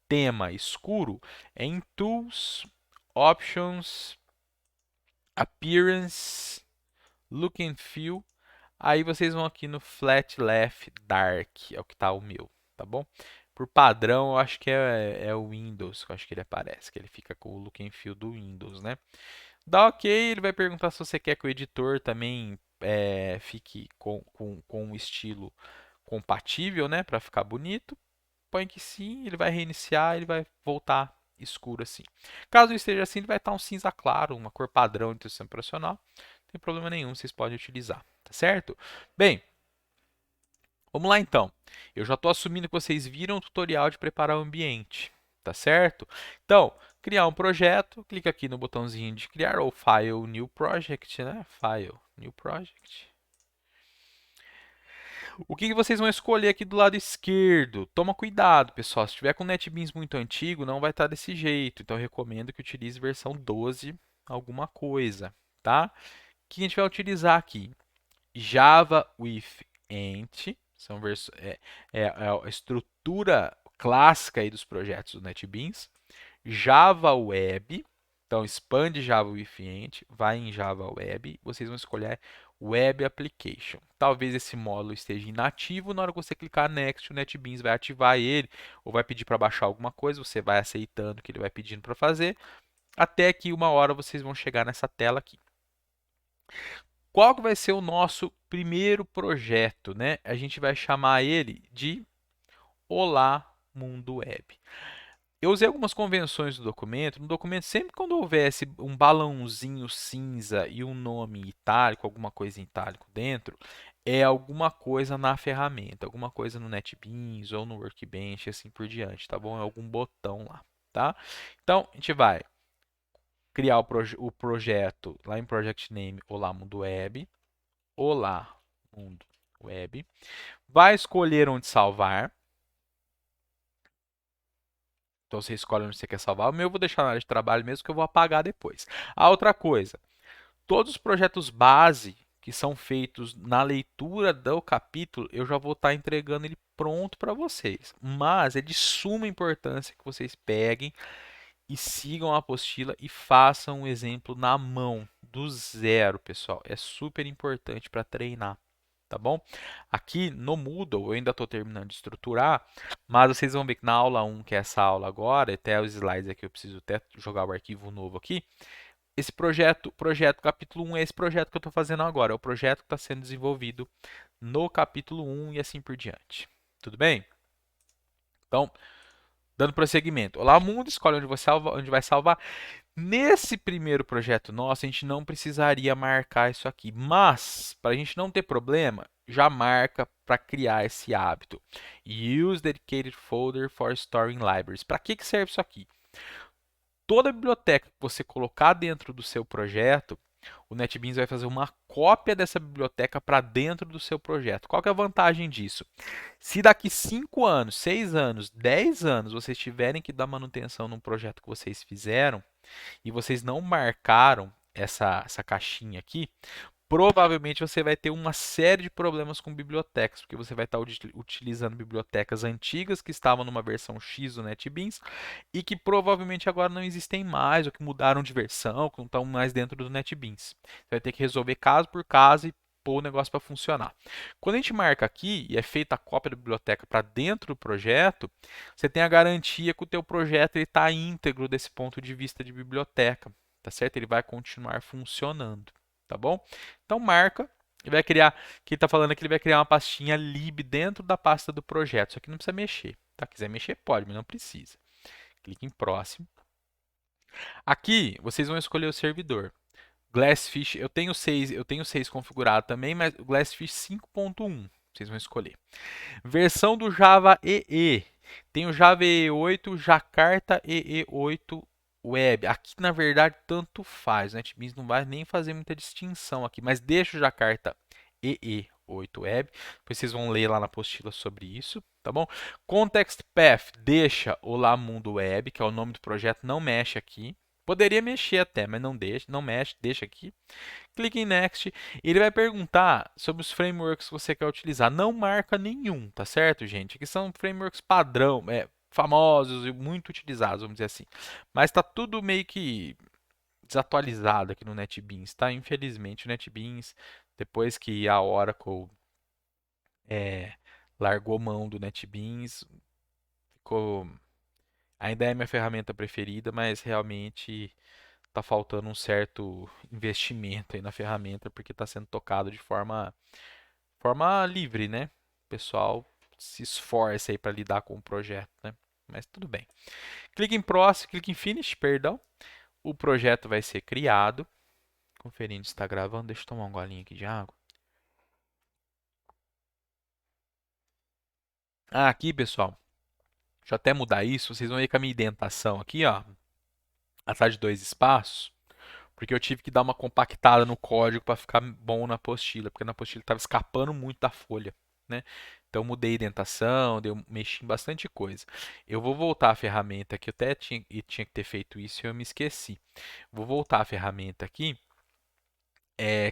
tema escuro, é em Tools, Options, Appearance, Look and Feel. Aí vocês vão aqui no Flat Left Dark, é o que está o meu, tá bom? Por padrão, eu acho que é o Windows, que eu acho que ele aparece, que ele fica com o look and feel do Windows, né? Dá OK, ele vai perguntar se você quer que o editor também fique com um estilo compatível, né? Para ficar bonito. Põe que sim, ele vai reiniciar, ele vai voltar escuro assim. Caso esteja assim, ele vai estar um cinza claro, uma cor padrão de sistema operacional. Não tem problema nenhum, vocês podem utilizar, tá certo? Bem, vamos lá então. Eu já estou assumindo que vocês viram o tutorial de preparar o ambiente, tá certo? Então, criar um projeto, clica aqui no botãozinho de criar ou File, New Project, né? File, New Project. O que vocês vão escolher aqui do lado esquerdo? Toma cuidado, pessoal. Se tiver com NetBeans muito antigo, não vai estar desse jeito. Então, eu recomendo que utilize versão 12 alguma coisa, tá? O que a gente vai utilizar aqui? Java with Ent, é a estrutura clássica aí dos projetos do NetBeans. Java Web, então expande Java with Ent, vai em Java Web, vocês vão escolher Web Application. Talvez esse módulo esteja inativo, na hora que você clicar Next, o NetBeans vai ativar ele, ou vai pedir para baixar alguma coisa, você vai aceitando o que ele vai pedindo para fazer, até que uma hora vocês vão chegar nessa tela aqui. Qual que vai ser o nosso primeiro projeto, né? A gente vai chamar ele de Olá Mundo Web. Eu usei algumas convenções do documento. No documento, sempre quando houvesse um balãozinho cinza e um nome em itálico, alguma coisa em itálico dentro, é alguma coisa na ferramenta, alguma coisa no NetBeans ou no Workbench, assim por diante, tá bom? É algum botão lá, tá? Então, a gente vai criar o projeto lá em Project Name Olá Mundo Web. Olá Mundo Web. Vai escolher onde salvar. Então você escolhe onde você quer salvar. O meu eu vou deixar na área de trabalho mesmo, que eu vou apagar depois. A outra coisa, todos os projetos base que são feitos na leitura do capítulo, eu já vou estar entregando ele pronto para vocês. Mas é de suma importância que vocês peguem e sigam a apostila e façam um exemplo na mão, do zero, pessoal. É super importante para treinar. Tá bom? Aqui no Moodle, eu ainda estou terminando de estruturar, mas vocês vão ver que na aula 1, que é essa aula agora, até os slides aqui, eu preciso até jogar o arquivo novo aqui. Esse projeto capítulo 1 é esse projeto que eu estou fazendo agora, é o projeto que está sendo desenvolvido no capítulo 1 e assim por diante. Tudo bem? Então, dando prosseguimento. Olá, mundo, escolhe onde vai salvar. Nesse primeiro projeto nosso, a gente não precisaria marcar isso aqui, mas para a gente não ter problema, já marca para criar esse hábito. Use dedicated folder for storing libraries. Para que serve isso aqui? Toda biblioteca que você colocar dentro do seu projeto, o NetBeans vai fazer uma cópia dessa biblioteca para dentro do seu projeto. Qual que é a vantagem disso? Se daqui 5 anos, 6 anos, 10 anos vocês tiverem que dar manutenção num projeto que vocês fizeram, e vocês não marcaram essa caixinha aqui, provavelmente você vai ter uma série de problemas com bibliotecas, porque você vai estar utilizando bibliotecas antigas que estavam numa versão X do NetBeans e que provavelmente agora não existem mais, ou que mudaram de versão, que não estão mais dentro do NetBeans. Você vai ter que resolver caso por caso e pôr o negócio para funcionar. Quando a gente marca aqui e é feita a cópia da biblioteca para dentro do projeto, você tem a garantia que o teu projeto está íntegro desse ponto de vista de biblioteca, tá certo? Ele vai continuar funcionando, tá bom? Então marca e vai criar, quem está falando aqui, ele vai criar uma pastinha lib dentro da pasta do projeto, só que não precisa mexer, tá? Quiser mexer pode, mas não precisa. Clique em próximo. Aqui vocês vão escolher o servidor. Glassfish, eu tenho 6 configurado também, mas o Glassfish 5.1, vocês vão escolher. Versão do Java EE. Tem o Java EE8, Jakarta EE8 Web. Aqui, na verdade, tanto faz. O NetBeans não vai nem fazer muita distinção aqui, mas deixa o Jakarta EE8 Web. Depois vocês vão ler lá na apostila sobre isso, tá bom? Context Path deixa o Lá Mundo Web, que é o nome do projeto, não mexe aqui. Poderia mexer até, mas não deixa, não mexe, deixa aqui. Clique em Next. E ele vai perguntar sobre os frameworks que você quer utilizar. Não marca nenhum, tá certo, gente? Aqui são frameworks padrão, famosos e muito utilizados, vamos dizer assim. Mas está tudo meio que desatualizado aqui no NetBeans, tá? Infelizmente, o NetBeans, depois que a Oracle largou mão do NetBeans, ficou... Ainda é minha ferramenta preferida, mas realmente está faltando um certo investimento aí na ferramenta, porque está sendo tocado de forma livre, né? O pessoal se esforça aí para lidar com o projeto, né? mas tudo bem. Clique em Próximo, clique em Finish, perdão. O projeto vai ser criado. Conferindo se está gravando, deixa eu tomar um golinho aqui de água. Aqui, pessoal, deixa eu até mudar isso. Vocês vão ver que a minha indentação aqui, ó, atrás de 2 espaços, porque eu tive que dar uma compactada no código para ficar bom na apostila, porque na apostila estava escapando muito da folha, né? Então mudei a indentação, mexi em bastante coisa. Eu vou voltar à ferramenta que eu até tinha que ter feito isso e eu me esqueci. Vou voltar à ferramenta aqui.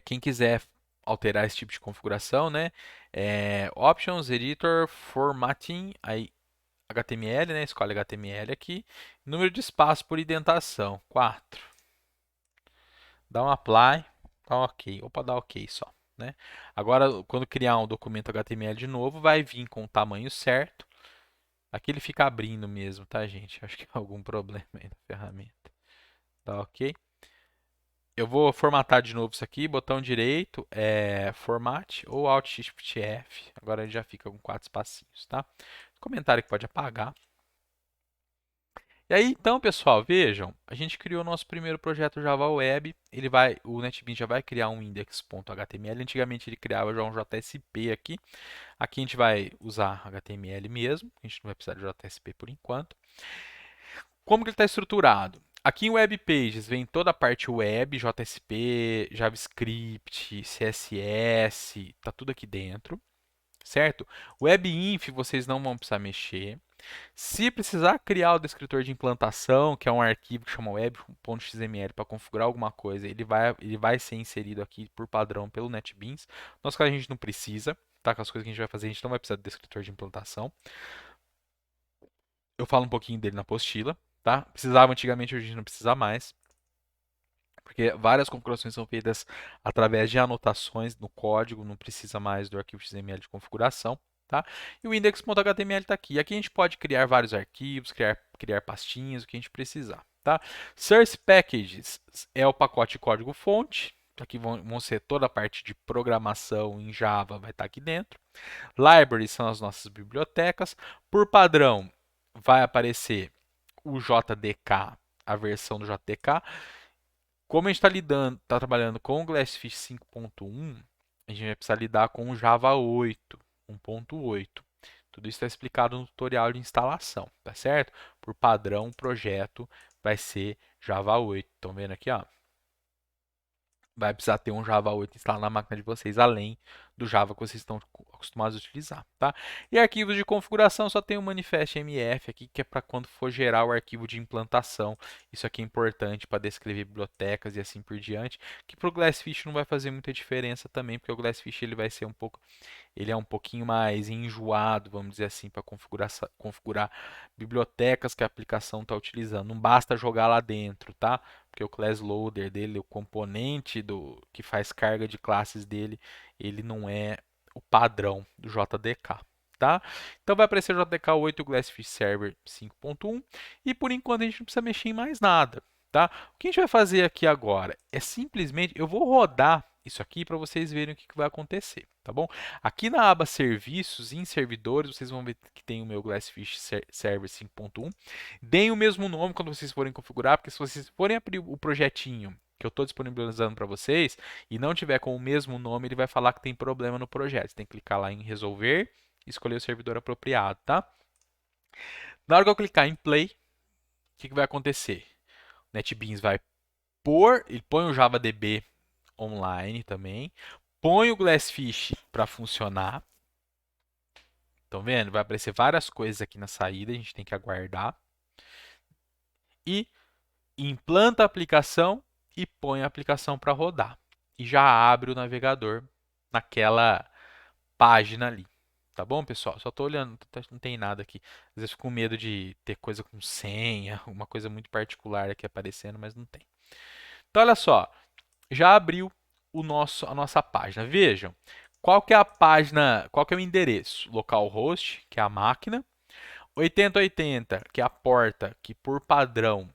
Quem quiser alterar esse tipo de configuração, né? Options, Editor, Formatting, aí HTML, né? Escolhe HTML aqui. Número de espaço por indentação, 4. Dá um apply, dá um OK. Opa, dá OK só, né? Agora, quando criar um documento HTML de novo, vai vir com o tamanho certo. Aqui ele fica abrindo mesmo, tá, gente? Acho que é algum problema aí na ferramenta. Tá OK? Eu vou formatar de novo isso aqui, botão direito, Format ou Alt Shift F. Agora ele já fica com 4 espacinhos, tá? Comentário que pode apagar. E aí, então, pessoal, vejam, a gente criou o nosso primeiro projeto Java Web. O NetBeans já vai criar um index.html. Antigamente ele criava já um JSP aqui. Aqui a gente vai usar HTML mesmo. A gente não vai precisar de JSP por enquanto. Como que ele está estruturado? Aqui em Web Pages vem toda a parte web, JSP, JavaScript, CSS, tá tudo aqui dentro, certo? WebInf vocês não vão precisar mexer. Se precisar criar o descritor de implantação, que é um arquivo que chama web.xml para configurar alguma coisa, ele vai ser inserido aqui por padrão pelo NetBeans. No nosso caso a gente não precisa, tá? Com as coisas que a gente vai fazer, a gente não vai precisar do descritor de implantação. Eu falo um pouquinho dele na apostila, tá? Precisava antigamente, hoje a gente não precisa mais, porque várias configurações são feitas através de anotações no código, não precisa mais do arquivo XML de configuração, tá? E o index.html está aqui. Aqui a gente pode criar vários arquivos, criar pastinhas, o que a gente precisar, tá? Source Packages é o pacote de código fonte. Aqui vão ser toda a parte de programação em Java, vai estar aqui dentro. Libraries são as nossas bibliotecas. Por padrão, vai aparecer o JDK, a versão do JDK. Como a gente está trabalhando com o Glassfish 5.1, a gente vai precisar lidar com o Java 8, 1.8. Tudo isso está explicado no tutorial de instalação, tá certo? Por padrão, o projeto vai ser Java 8. Estão vendo aqui, ó? Vai precisar ter um Java 8 instalado na máquina de vocês, além do Java que vocês estão acostumados a utilizar, tá? E arquivos de configuração só tem o manifest MF aqui, que é para quando for gerar o arquivo de implantação. Isso aqui é importante para descrever bibliotecas e assim por diante, que para o Glassfish não vai fazer muita diferença também, porque o Glassfish ele é um pouquinho mais enjoado, vamos dizer assim, para configurar bibliotecas que a aplicação está utilizando. Não basta jogar lá dentro, tá? Porque o class loader dele, o componente que faz carga de classes dele, ele não é o padrão do JDK. Tá? Então vai aparecer o JDK 8 e o Glassfish Server 5.1 e por enquanto a gente não precisa mexer em mais nada. Tá? O que a gente vai fazer aqui agora é simplesmente, eu vou rodar isso aqui para vocês verem o que vai acontecer, tá bom? Aqui na aba Serviços, em Servidores, vocês vão ver que tem o meu Glassfish Server 5.1. Deem o mesmo nome quando vocês forem configurar, porque se vocês forem abrir o projetinho que eu estou disponibilizando para vocês e não tiver com o mesmo nome, ele vai falar que tem problema no projeto. Você tem que clicar lá em Resolver e escolher o servidor apropriado, tá? Na hora que eu clicar em Play, o que vai acontecer? O NetBeans vai ele põe o JavaDB online também, põe o Glassfish para funcionar. Estão vendo? Vai aparecer várias coisas aqui na saída, a gente tem que aguardar. E implanta a aplicação e põe a aplicação para rodar. E já abre o navegador naquela página ali. Tá bom, pessoal? Só estou olhando, não tem nada aqui. Às vezes fico com medo de ter coisa com senha, uma coisa muito particular aqui aparecendo, mas não tem. Então, olha só. Já abriu a nossa página. Vejam, qual que é a página, qual que é o endereço? Localhost, que é a máquina. 8080, que é a porta, que por padrão,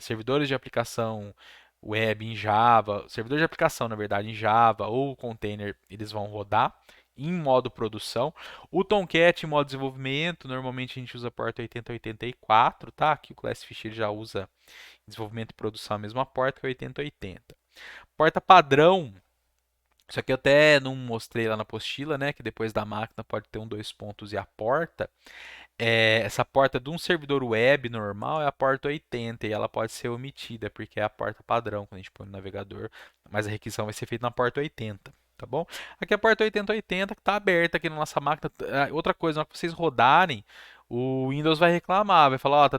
servidores de aplicação web em Java, servidor de aplicação, na verdade, em Java ou container, eles vão rodar. em modo produção. O Tomcat em modo desenvolvimento, normalmente a gente usa a porta 8084, tá? Aqui o Class Fish já usa desenvolvimento e produção a mesma porta, que é 8080. Porta padrão, isso aqui eu até não mostrei lá na apostila, né? Que depois da máquina pode ter um, dois pontos e a porta. Essa porta de um servidor web normal é a porta 80 e ela pode ser omitida porque é a porta padrão quando a gente põe no navegador, mas a requisição vai ser feita na porta 80, tá bom? Aqui é a porta 8080 que está aberta aqui na nossa máquina. Outra coisa, na hora que vocês rodarem, o Windows vai reclamar, vai falar, ó, tá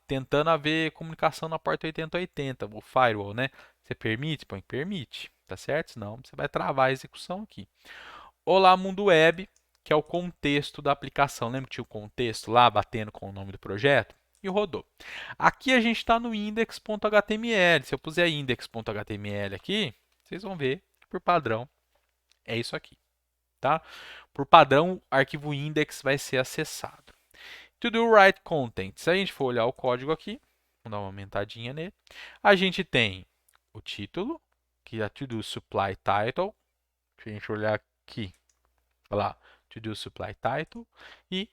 tentando haver comunicação na porta 8080, o firewall, né? Você permite? Põe permite, tá certo? Senão você vai travar a execução aqui. Olá, mundo web, que é o contexto da aplicação. Lembra que tinha o contexto lá, batendo com o nome do projeto? E rodou. Aqui a gente está no index.html. Se eu puser index.html aqui, vocês vão ver que por padrão é isso aqui. Tá? Por padrão, o arquivo index vai ser acessado. To do write content. Se a gente for olhar o código aqui, vamos dar uma aumentadinha nele. A gente tem o título, que é to do supply title. Se a gente olhar aqui, olha lá, to do supply title e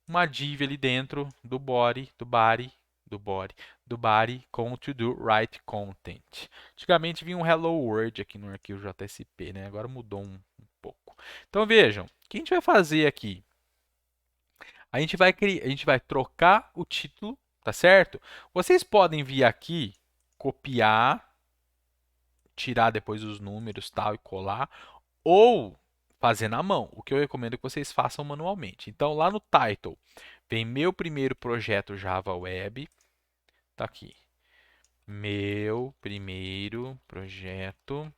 uma div ali dentro do body, do body com to do write content. Antigamente vinha um hello world aqui no arquivo JSP, né? Agora mudou um pouco. Então vejam, o que a gente vai fazer aqui? A gente vai trocar o título, tá certo? Vocês podem vir aqui, copiar, tirar depois os números tal e colar, ou fazer na mão. O que eu recomendo é que vocês façam manualmente. Então, lá no title, vem meu primeiro projeto Java Web. Tá aqui. Meu primeiro projeto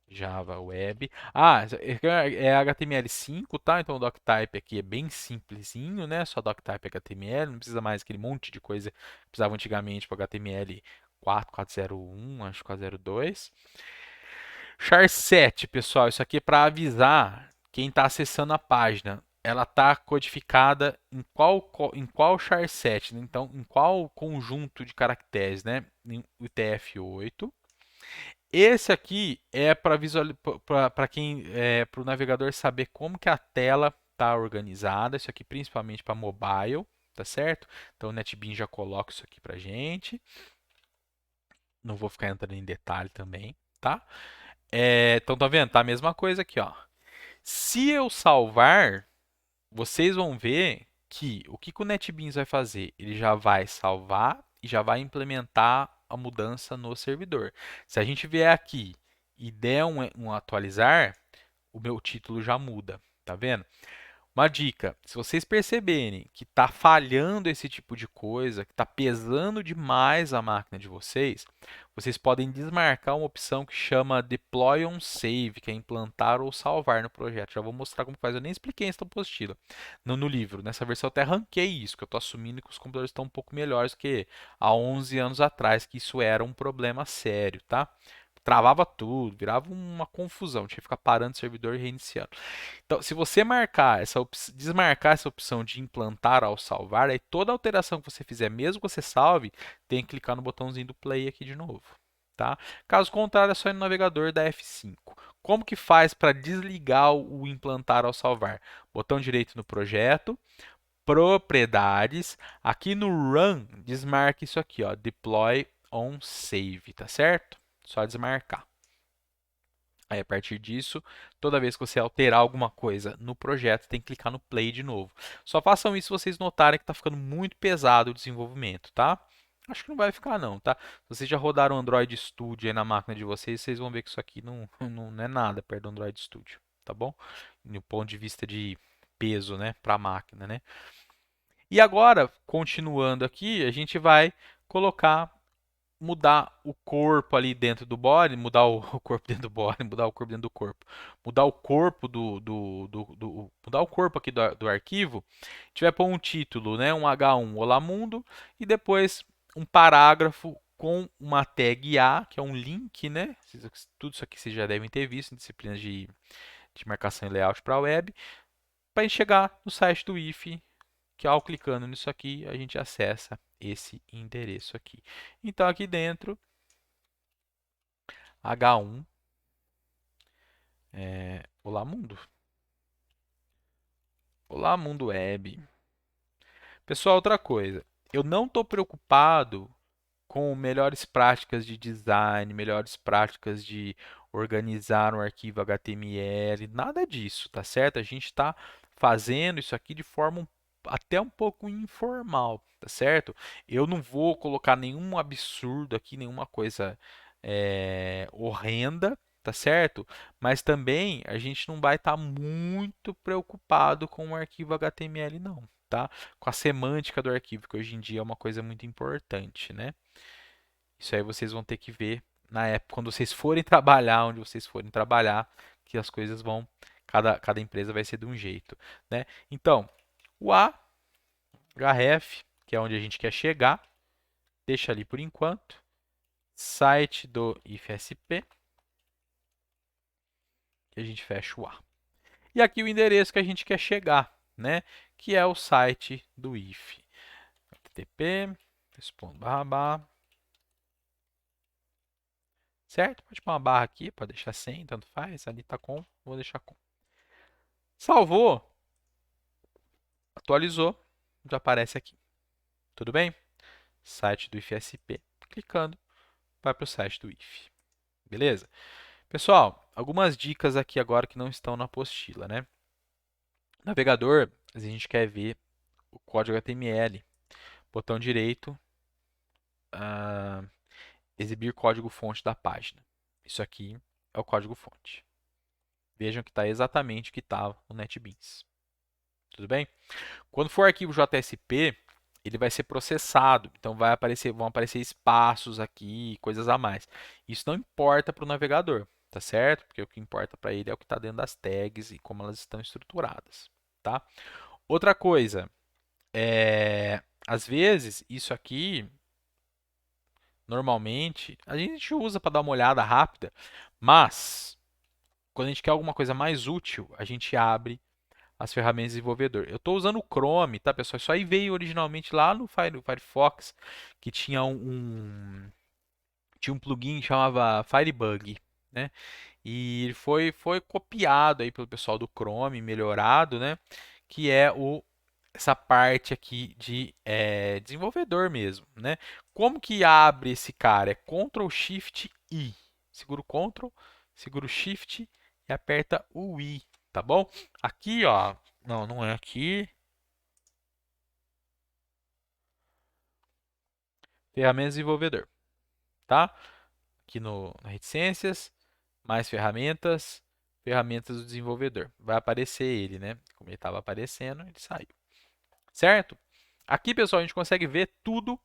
Java Web. Ah, é HTML5, tá? Então o doctype aqui é bem simplesinho, né? Só doctype HTML, não precisa mais aquele monte de coisa que precisava antigamente para HTML 4, 401, acho 402. Char7, pessoal, isso aqui é para avisar quem está acessando a página. Ela está codificada em qual char7, né? Então, em qual conjunto de caracteres, né? Em UTF-8. Esse aqui é para quem para o navegador saber como que a tela está organizada. Isso aqui principalmente para mobile, tá certo? Então o NetBeans já coloca isso aqui para gente. Não vou ficar entrando em detalhe também, tá? Então tá vendo? Tá a mesma coisa aqui, ó. Se eu salvar, vocês vão ver que o NetBeans vai fazer? Ele já vai salvar e já vai implementar a mudança no servidor. Se a gente vier aqui e der um atualizar, o meu título já muda, tá vendo? Uma dica: se vocês perceberem que está falhando esse tipo de coisa, que está pesando demais a máquina de vocês, vocês podem desmarcar uma opção que chama Deploy on Save, que é implantar ou salvar no projeto. Já vou mostrar como faz, eu nem expliquei essa apostila no livro. Nessa versão eu até ranquei isso, que eu estou assumindo que os computadores estão um pouco melhores que há 11 anos atrás, que isso era um problema sério, tá? Travava tudo, virava uma confusão, tinha que ficar parando o servidor e reiniciando. Então, se você desmarcar essa opção de implantar ao salvar, aí toda alteração que você fizer, mesmo que você salve, tem que clicar no botãozinho do play aqui de novo. Tá? Caso contrário, é só ir no navegador da F5. Como que faz para desligar o implantar ao salvar? Botão direito no projeto, propriedades, aqui no Run, desmarque isso aqui, ó, Deploy on Save, tá certo? Só desmarcar. Aí, a partir disso, toda vez que você alterar alguma coisa no projeto, tem que clicar no play de novo. Só façam isso se vocês notarem que está ficando muito pesado o desenvolvimento, tá? Acho que não vai ficar não, tá? Se vocês já rodaram o Android Studio aí na máquina de vocês, vocês vão ver que isso aqui não é nada perto do Android Studio, tá bom? Do ponto de vista de peso, né, para a máquina, né? E agora, continuando aqui, a gente vai colocar mudar o corpo ali dentro do body, mudar o corpo dentro do body, mudar o corpo dentro do corpo, mudar o corpo mudar o corpo aqui do arquivo, a gente vai pôr um título, né, um H1 Olá Mundo e depois um parágrafo com uma tag A, que é um link, né? Tudo isso aqui vocês já devem ter visto em disciplinas de marcação e layout para a web, para a gente chegar no site do IFE, que ao clicando nisso aqui, a gente acessa esse endereço aqui. Então aqui dentro, H1 Olá, mundo. Olá, mundo web. Pessoal, outra coisa. Eu não estou preocupado com melhores práticas de design, melhores práticas de organizar um arquivo HTML, nada disso, tá certo? A gente está fazendo isso aqui de forma até um pouco informal, tá certo? Eu não vou colocar nenhum absurdo aqui, nenhuma coisa horrenda, tá certo? Mas também a gente não vai estar muito preocupado com o arquivo HTML, não, tá? Com a semântica do arquivo, que hoje em dia é uma coisa muito importante, né? Isso aí vocês vão ter que ver na época, quando vocês forem trabalhar, onde vocês forem trabalhar, que as coisas vão, cada empresa vai ser de um jeito, né? Então, o A, href, que é onde a gente quer chegar, deixa ali por enquanto. Site do IFSP, que a gente fecha o A. E aqui o endereço que a gente quer chegar, né? Que é o site do IF. http, barra, certo? Pode pôr uma barra aqui, pode deixar sem, tanto faz. Ali tá com, vou deixar com. Salvou, atualizou, já aparece aqui. Tudo bem? Site do IFSP. Clicando, vai para o site do IF. Beleza? Pessoal, algumas dicas aqui agora que não estão na apostila, né? Navegador, a gente quer ver o código HTML. Botão direito, ah, exibir código-fonte da página. Isso aqui é o código-fonte. Vejam que está exatamente o que estava no NetBeans. Tudo bem? Quando for arquivo JSP, ele vai ser processado, então vão aparecer espaços aqui, coisas a mais. Isso não importa para o navegador, tá certo? Porque o que importa para ele é o que está dentro das tags e como elas estão estruturadas, tá? Outra coisa, às vezes isso aqui, normalmente, a gente usa para dar uma olhada rápida, mas quando a gente quer alguma coisa mais útil, a gente abre as ferramentas de desenvolvedor. Eu estou usando o Chrome, tá, pessoal? Isso aí veio originalmente lá no Firefox, que tinha um plugin que chamava Firebug, né? E ele foi copiado aí pelo pessoal do Chrome, melhorado, né? Que é essa parte aqui de desenvolvedor mesmo, né? Como que abre esse cara? É Ctrl Shift I. Segura o Ctrl, segura o Shift e aperta o I, tá bom? Aqui, ó, não é aqui. Ferramentas desenvolvedor, tá? Aqui na reticências, mais ferramentas, ferramentas do desenvolvedor. Vai aparecer ele, né? Como ele estava aparecendo, ele saiu. Certo? Aqui, pessoal, a gente consegue ver tudo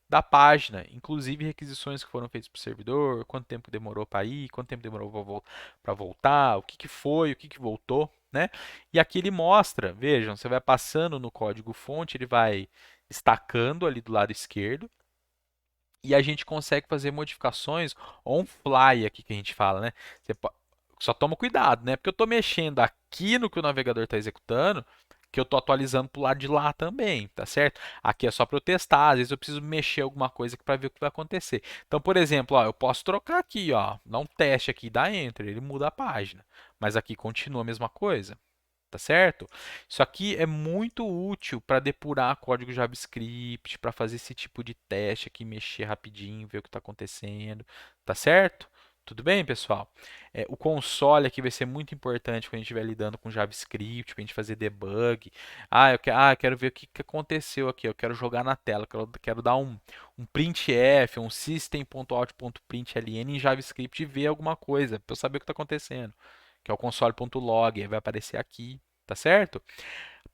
da página, inclusive requisições que foram feitas para o servidor, quanto tempo demorou para ir, quanto tempo demorou para voltar, o que, que foi, o que, que voltou, né? E aqui ele mostra, vejam, você vai passando no código fonte, ele vai destacando ali do lado esquerdo, e a gente consegue fazer modificações on fly aqui que a gente fala, né? Só toma cuidado, né? Porque eu estou mexendo aqui no que o navegador está executando, que eu estou atualizando para o lado de lá também, tá certo? Aqui é só para eu testar, às vezes eu preciso mexer alguma coisa para ver o que vai acontecer. Então, por exemplo, ó, eu posso trocar aqui, ó, dar um teste aqui, dar enter, ele muda a página, mas aqui continua a mesma coisa. Tá certo? Isso aqui é muito útil para depurar código JavaScript, para fazer esse tipo de teste aqui, mexer rapidinho, ver o que está acontecendo, tá certo? Tudo bem, pessoal? O console aqui vai ser muito importante quando a gente estiver lidando com JavaScript, para a gente fazer debug. Eu quero ver o que aconteceu aqui, eu quero jogar na tela, quero dar um printf, um system.out.println em JavaScript e ver alguma coisa, para eu saber o que está acontecendo, que é o console.log, vai aparecer aqui, tá certo?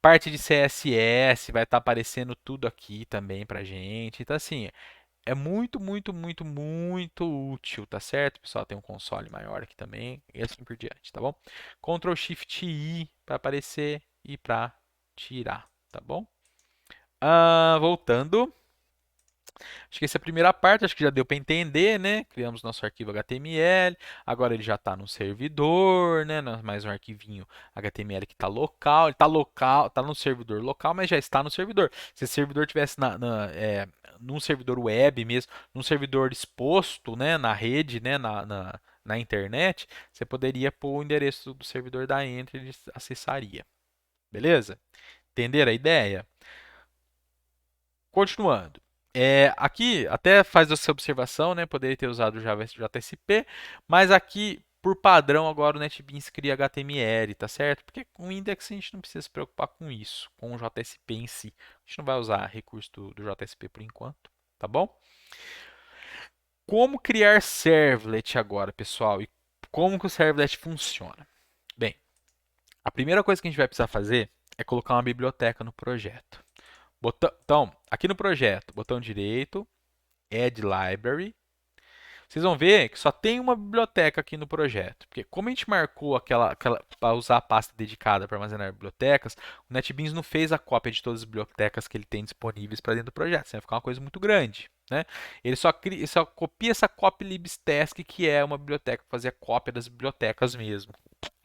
Parte de CSS vai estar aparecendo tudo aqui também pra gente. Então, assim, é muito, muito, muito, muito útil, tá certo? Pessoal, tem um console maior aqui também e assim por diante, tá bom? Ctrl Shift I para aparecer e para tirar, tá bom? Voltando. Acho que essa é a primeira parte, acho que já deu para entender, né? Criamos nosso arquivo HTML, agora ele já está no servidor, né? Mais um arquivinho HTML que está local, ele está local, está no servidor local, mas já está no servidor. Se esse servidor tivesse num servidor web mesmo, num servidor exposto, né? Na rede, né? na internet, você poderia pôr o endereço do servidor da Entry e ele acessaria. Beleza? Entenderam a ideia? Continuando. Aqui até faz essa observação, né? Poderia ter usado o Java JSP, mas aqui, por padrão, agora o NetBeans cria HTML, tá certo? Porque com o index a gente não precisa se preocupar com isso, com o JSP em si. A gente não vai usar recurso do JSP por enquanto, tá bom? Como criar servlet agora, pessoal? E como que o servlet funciona? Bem, a primeira coisa que a gente vai precisar fazer é colocar uma biblioteca no projeto. Então, aqui no projeto, botão direito, Add Library. Vocês vão ver que só tem uma biblioteca aqui no projeto. Porque como a gente marcou aquela para usar a pasta dedicada para armazenar bibliotecas, o NetBeans não fez a cópia de todas as bibliotecas que ele tem disponíveis para dentro do projeto. Isso vai ficar uma coisa muito grande. Né? Ele só copia essa copy libstask, que é uma biblioteca para fazer a cópia das bibliotecas mesmo.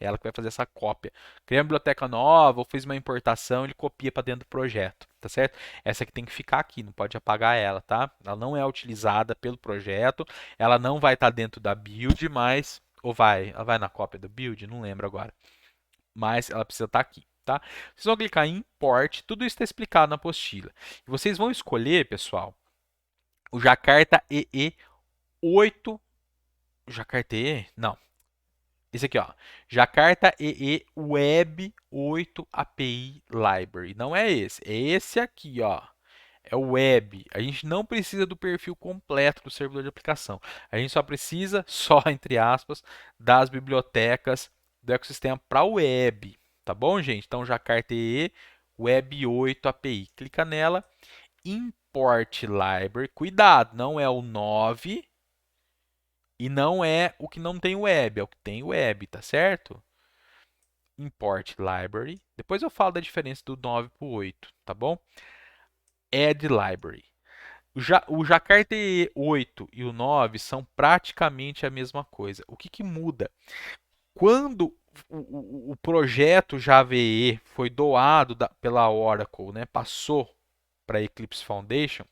É ela que vai fazer essa cópia. Cria uma biblioteca nova ou fez uma importação, ele copia para dentro do projeto, tá certo? Essa aqui tem que ficar aqui, não pode apagar ela, tá? Ela não é utilizada pelo projeto, ela não vai estar dentro da build, mas ou vai, ela vai na cópia do build, não lembro agora. Mas ela precisa estar aqui, tá? Vocês vão clicar em import, tudo isso está explicado na apostila. E vocês vão escolher, pessoal, o Jakarta EE8. Jakarta EE? Não. Esse aqui, ó. Jakarta EE Web 8 API Library. Não é esse. É esse aqui, ó. É o web. A gente não precisa do perfil completo do servidor de aplicação. A gente só precisa, só entre aspas, das bibliotecas do ecossistema para o web. Tá bom, gente? Então, Jakarta EE Web 8 API. Clica nela. Import Library. Cuidado, não é o 9. E não é o que não tem web, é o que tem web, tá certo? Import library. Depois eu falo da diferença do 9 para o 8, tá bom? Add library. O Jakarta 8 e o 9 são praticamente a mesma coisa. O que muda? Quando o projeto Java EE foi doado pela Oracle, né, passou para a Eclipse Foundation,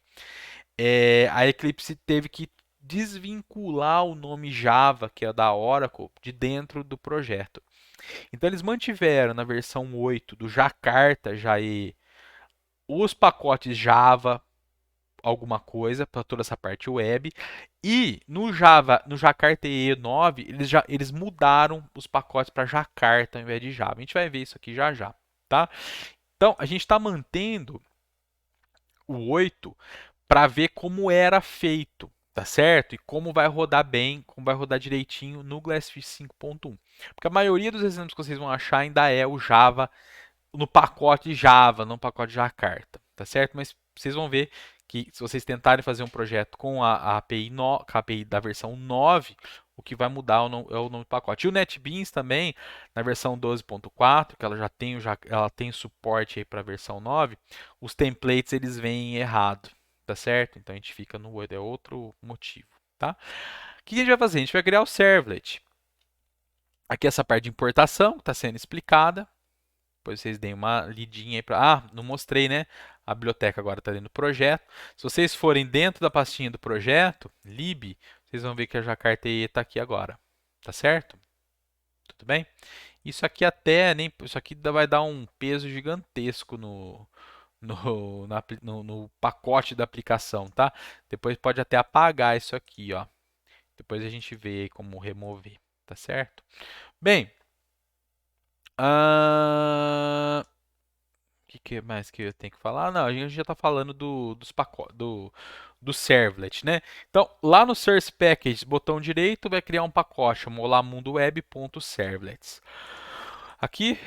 a Eclipse teve que desvincular o nome Java, que é da Oracle, de dentro do projeto. Então eles mantiveram na versão 8 do Jakarta JE os pacotes Java alguma coisa para toda essa parte web, e no Jakarta EE 9 eles mudaram os pacotes para Jakarta ao invés de Java. A gente vai ver isso aqui já já, tá? Então a gente está mantendo o 8 para ver como era feito, tá certo? E como vai rodar bem, como vai rodar direitinho no Glassfish 5.1. Porque a maioria dos exemplos que vocês vão achar ainda é o Java no pacote Java, não pacote Jakarta, tá certo? Mas vocês vão ver que se vocês tentarem fazer um projeto com a API, com a API da versão 9, o que vai mudar é o nome do pacote. E o NetBeans também, na versão 12.4, que ela ela tem suporte para a versão 9, os templates eles vêm errado, tá certo? Então a gente fica no 8, é outro motivo, tá? O que a gente vai fazer? A gente vai criar o servlet. Aqui essa parte de importação está sendo explicada. Depois vocês deem uma lidinha aí para. Ah, não mostrei, né? A biblioteca agora está dentro do projeto. Se vocês forem dentro da pastinha do projeto, lib, vocês vão ver que a Jakarta EE está aqui agora. Tá certo? Tudo bem? Isso aqui até nem. Isso aqui vai dar um peso gigantesco no pacote da aplicação, tá? Depois pode até apagar isso aqui, ó. Depois a gente vê como remover, tá certo? Bem, o que mais que eu tenho que falar? Não, a gente já está falando dos pacotes, do servlet, né? Então, lá no Source Package, botão direito, vai criar um pacote, chama Olá Mundo Web.servlets. Aqui,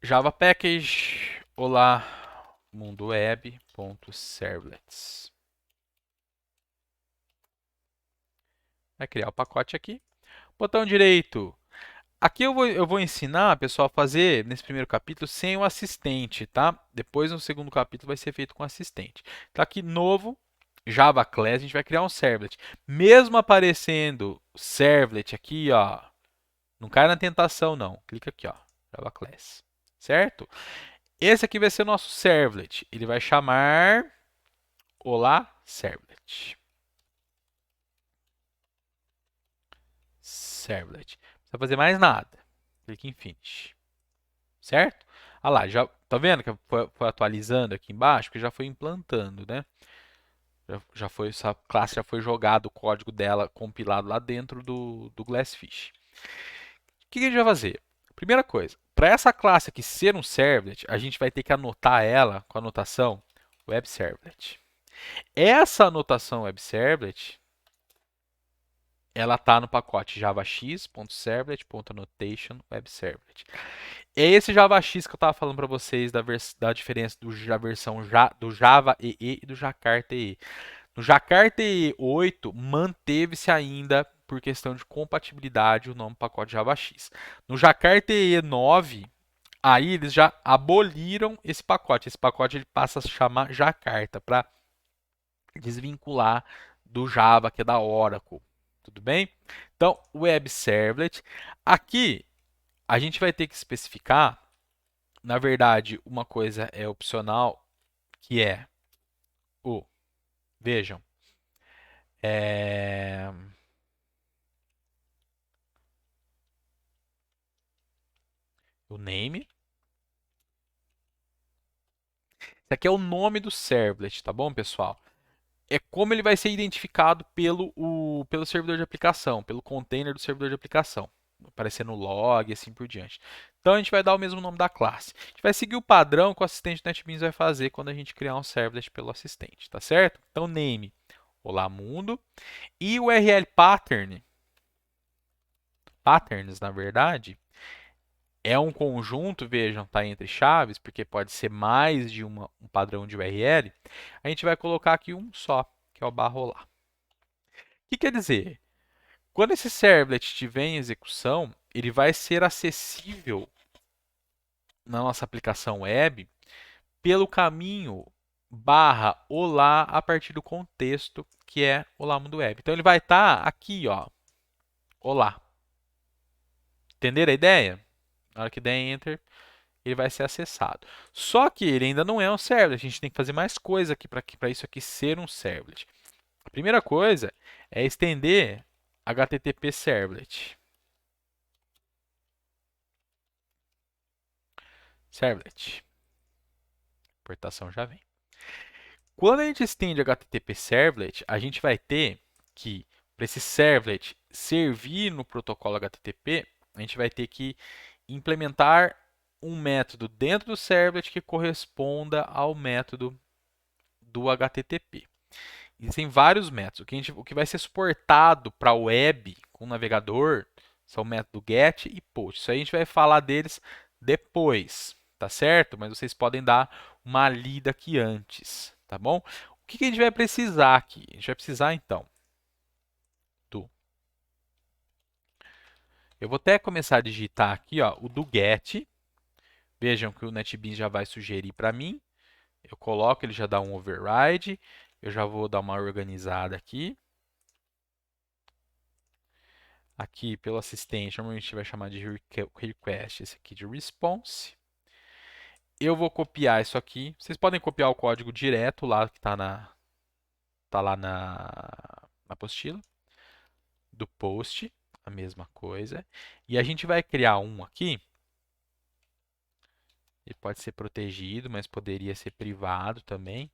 Java Package, Olá Mundo Web.servlets. Vai criar o pacote aqui. Botão direito. Aqui eu vou ensinar, pessoal, a fazer nesse primeiro capítulo sem o assistente, tá? Depois no segundo capítulo vai ser feito com assistente. Então aqui, novo, Java Class, a gente vai criar um servlet. Mesmo aparecendo servlet aqui, ó, não cai na tentação não. Clica aqui, ó, Java Class, certo? Esse aqui vai ser o nosso servlet. Ele vai chamar Olá Servlet. servlet. Não precisa fazer mais nada. Clique em Finish. Certo? Ah lá, já tá vendo que foi atualizando aqui embaixo, que já foi implantando, né? Já foi, essa classe já foi jogado o código dela compilado lá dentro do Glassfish. O que a gente vai fazer? Primeira coisa, para essa classe aqui ser um servlet, a gente vai ter que anotar ela com a anotação web servlet. Essa anotação web servlet, ela está no pacote javax.servlet.annotation web servlet. É esse JavaX que eu estava falando para vocês da diferença da versão do Java EE e do Jakarta EE. No Jakarta EE 8 manteve-se ainda por questão de compatibilidade o nome pacote JavaX. No Jakarta EE 9 aí eles já aboliram esse pacote. Esse pacote ele passa a se chamar Jakarta para desvincular do Java que é da Oracle. Tudo bem? Então, Web Servlet. Aqui a gente vai ter que especificar, na verdade, uma coisa é opcional, que é o, vejam, o name. Esse aqui é o nome do servlet, tá bom, pessoal? É como ele vai ser identificado pelo servidor de aplicação, pelo container do servidor de aplicação, aparecendo no log e assim por diante. Então a gente vai dar o mesmo nome da classe. A gente vai seguir o padrão que o assistente NetBeans vai fazer quando a gente criar um servlet pelo assistente, tá certo? Então name, olá mundo, e o URL pattern, patterns na verdade, é um conjunto, vejam, tá entre chaves, porque pode ser mais de um padrão de URL. A gente vai colocar aqui um só, que é o /olá. O que quer dizer? Quando esse servlet estiver em execução, ele vai ser acessível na nossa aplicação web pelo caminho /olá a partir do contexto que é olá mundo web. Então ele vai estar aqui, ó, olá. Entenderam a ideia? Na hora que der enter, ele vai ser acessado. Só que ele ainda não é um servlet. A gente tem que fazer mais coisa aqui para isso aqui ser um servlet. A primeira coisa é estender HTTP servlet. Servlet. Importação já vem. Quando a gente estende HTTP servlet, a gente vai ter que, para esse servlet servir no protocolo HTTP, a gente vai ter que implementar um método dentro do servlet que corresponda ao método do HTTP. Existem vários métodos. O que vai ser suportado para a web com o navegador são o método GET e POST. Isso aí a gente vai falar deles depois, tá certo? Mas vocês podem dar uma lida aqui antes, tá bom? O que a gente vai precisar aqui? A gente vai precisar, então, do... Eu vou até começar a digitar aqui, ó, o do GET. Vejam que o NetBeans já vai sugerir para mim. Eu coloco, ele já dá um override. Eu já vou dar uma organizada aqui. Aqui, pelo assistente, normalmente a gente vai chamar de request, esse aqui de response. Eu vou copiar isso aqui. Vocês podem copiar o código direto lá que está lá na apostila. Do post, a mesma coisa. E a gente vai criar um aqui. Ele pode ser protegido, mas poderia ser privado também.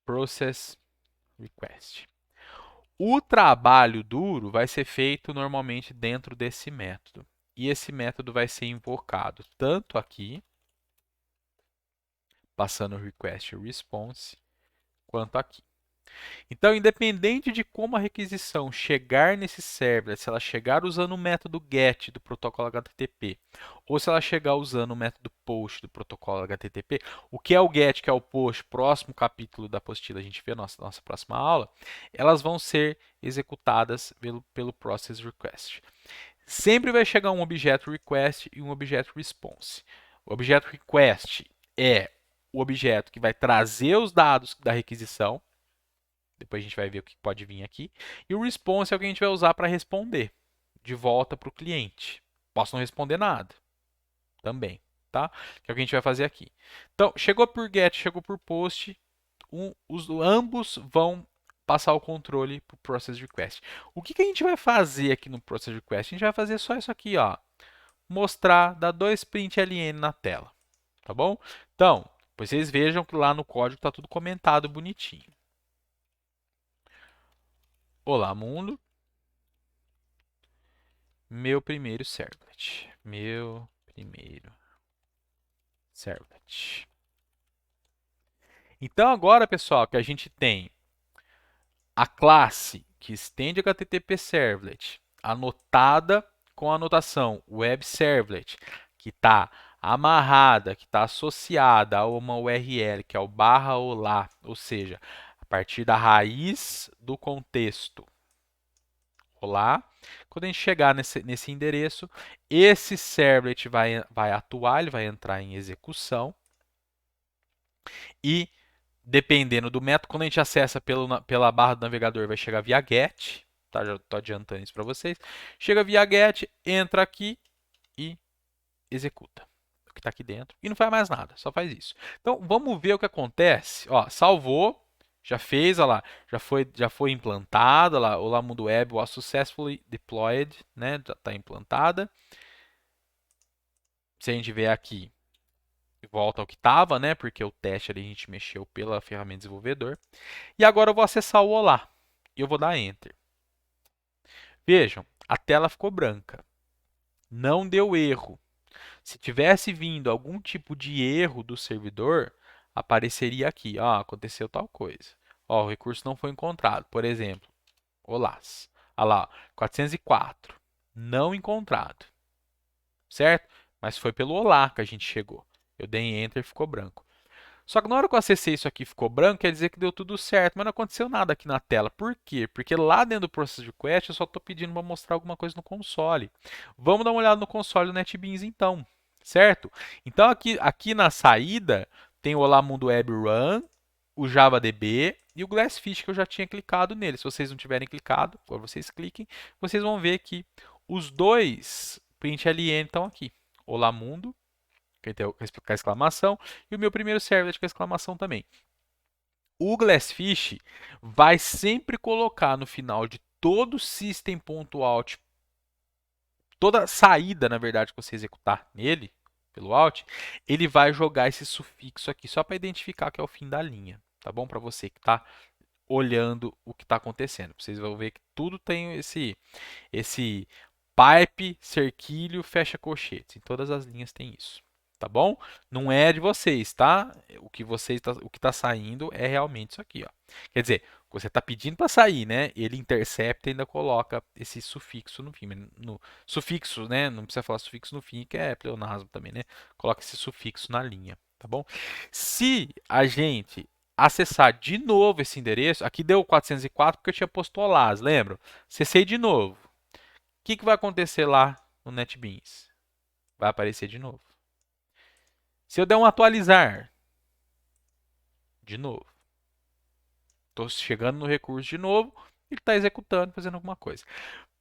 Process request. O trabalho duro vai ser feito normalmente dentro desse método. E esse método vai ser invocado tanto aqui, passando o request e response, quanto aqui. Então, independente de como a requisição chegar nesse servlet, se ela chegar usando o método GET do protocolo HTTP, ou se ela chegar usando o método POST do protocolo HTTP, o que é o GET, que é o POST, próximo capítulo da apostila, a gente vê na nossa próxima aula, elas vão ser executadas pelo Process Request. Sempre vai chegar um objeto request e um objeto response. O objeto request é o objeto que vai trazer os dados da requisição. Depois a gente vai ver o que pode vir aqui. E o response é o que a gente vai usar para responder de volta para o cliente. Posso não responder nada também, tá? Que é o que a gente vai fazer aqui. Então, chegou por get, chegou por post, ambos vão passar o controle para o Process Request. O que a gente vai fazer aqui no Process Request? A gente vai fazer só isso aqui, ó. Mostrar, dar 2 print ln na tela, tá bom? Então, vocês vejam que lá no código está tudo comentado bonitinho. Olá, mundo. Meu primeiro servlet. Meu primeiro servlet. Então, agora, pessoal, que a gente tem a classe que estende HTTP Servlet anotada com a anotação Web Servlet, que está amarrada, que está associada a uma URL, que é o /olá, ou seja, a partir da raiz do contexto olá. Quando a gente chegar nesse endereço, esse servlet vai atuar, ele vai entrar em execução e dependendo do método, quando a gente acessa pela barra do navegador, vai chegar via GET, tá? Já estou adiantando isso para vocês. Chega via GET, entra aqui e executa o que está aqui dentro e não faz mais nada, só faz isso. Então, vamos ver o que acontece. Ó, salvou, já fez, olha lá, já foi implantada, lá, o Mundo Web was successfully deployed, né? Já está implantada. Se a gente ver aqui, volta ao que estava, né? Porque o teste ali a gente mexeu pela ferramenta desenvolvedor. E agora eu vou acessar o Olá e eu vou dar Enter. Vejam, a tela ficou branca. Não deu erro. Se tivesse vindo algum tipo de erro do servidor, apareceria aqui, ó, aconteceu tal coisa. Ó, o recurso não foi encontrado. Por exemplo, Olá. Olha lá, 404, não encontrado. Certo? Mas foi pelo Olá que a gente chegou. Eu dei Enter e ficou branco. Só que na hora que eu acessei isso aqui e ficou branco, quer dizer que deu tudo certo, mas não aconteceu nada aqui na tela. Por quê? Porque lá dentro do Process Request eu só estou pedindo para mostrar alguma coisa no console. Vamos dar uma olhada no console do NetBeans então, certo? Então aqui na saída tem o Olá Mundo Web Run, o JavaDB e o Glassfish que eu já tinha clicado nele. Se vocês não tiverem clicado, agora vocês cliquem, vocês vão ver que os dois println estão aqui. Olá Mundo que tem a exclamação, e o meu primeiro servlet com a exclamação também. O Glassfish vai sempre colocar no final de todo system.out, toda saída, na verdade, que você executar nele, pelo out, ele vai jogar esse sufixo aqui, só para identificar que é o fim da linha, tá bom? Para você que está olhando o que está acontecendo. Vocês vão ver que tudo tem esse pipe, cerquilho, fecha colchetes. Em todas as linhas tem isso. Tá bom? Não é de vocês, tá? O que está saindo é realmente isso aqui, ó. Quer dizer, você está pedindo para sair, né? Ele intercepta e ainda coloca esse sufixo no fim. No sufixo, né? Não precisa falar sufixo no fim, que é pleonasmo também, né? Coloca esse sufixo na linha, tá bom? Se a gente acessar de novo esse endereço, aqui deu 404 porque eu tinha posto olás, lembra? Acessei de novo. O que vai acontecer lá no NetBeans? Vai aparecer de novo. Se eu der um atualizar, de novo. Estou chegando no recurso de novo, ele está executando, fazendo alguma coisa.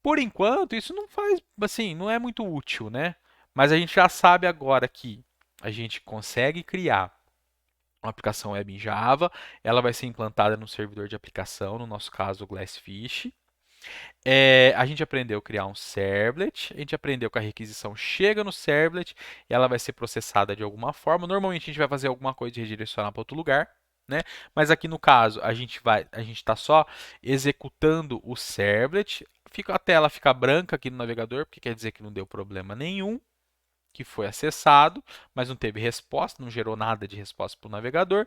Por enquanto, isso não faz, assim, não é muito útil, né? Mas a gente já sabe agora que a gente consegue criar uma aplicação web em Java, ela vai ser implantada no servidor de aplicação, no nosso caso o Glassfish. A gente aprendeu a criar um servlet, a gente aprendeu que a requisição chega no servlet e ela vai ser processada de alguma forma. Normalmente a gente vai fazer alguma coisa de redirecionar para outro lugar, né? Mas aqui no caso a gente está só executando o servlet. A tela fica branca aqui no navegador, porque quer dizer que não deu problema nenhum, que foi acessado, mas não teve resposta, não gerou nada de resposta para o navegador.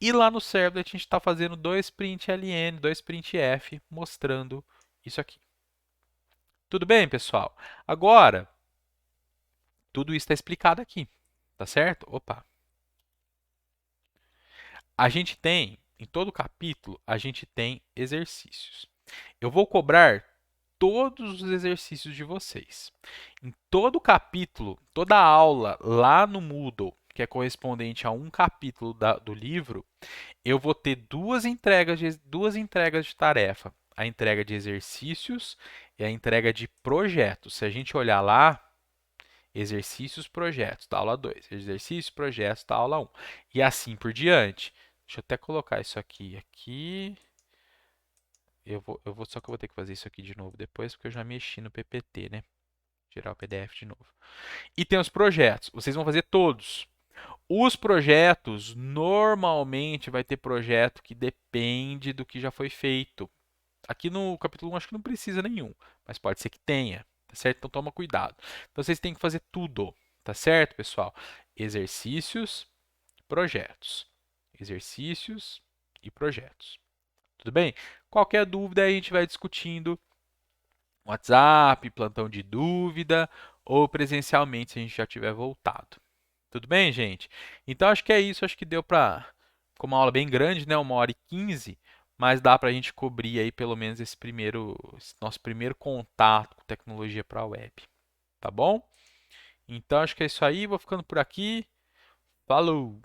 E lá no servlet a gente está fazendo dois println, dois printf, mostrando isso aqui. Tudo bem, pessoal? Agora, tudo isso está explicado aqui, tá certo? Opa. A gente tem, em todo capítulo, a gente tem exercícios. Eu vou cobrar todos os exercícios de vocês. Em todo capítulo, toda aula lá no Moodle, que é correspondente a um capítulo do livro, eu vou ter duas entregas de tarefa. A entrega de exercícios e a entrega de projetos. Se a gente olhar lá, exercícios, projetos, da aula 2. Exercícios, projetos, da aula 1. E assim por diante. Deixa eu até colocar isso aqui. Só que eu vou ter que fazer isso aqui de novo depois, porque eu já mexi no PPT, né? Tirar o PDF de novo. E tem os projetos. Vocês vão fazer todos. Os projetos, normalmente vai ter projeto que depende do que já foi feito. Aqui no capítulo 1 acho que não precisa nenhum, mas pode ser que tenha, tá certo? Então toma cuidado. Então vocês têm que fazer tudo, tá certo, pessoal? Exercícios, projetos. Exercícios e projetos. Tudo bem? Qualquer dúvida a gente vai discutindo no WhatsApp, plantão de dúvida ou presencialmente se a gente já tiver voltado. Tudo bem, gente? Então acho que é isso. Acho que deu para, como uma aula bem grande, né? 1h15, mas dá para a gente cobrir aí pelo menos esse nosso primeiro contato com tecnologia para a web. Tá bom? Então acho que é isso aí. Vou ficando por aqui. Falou!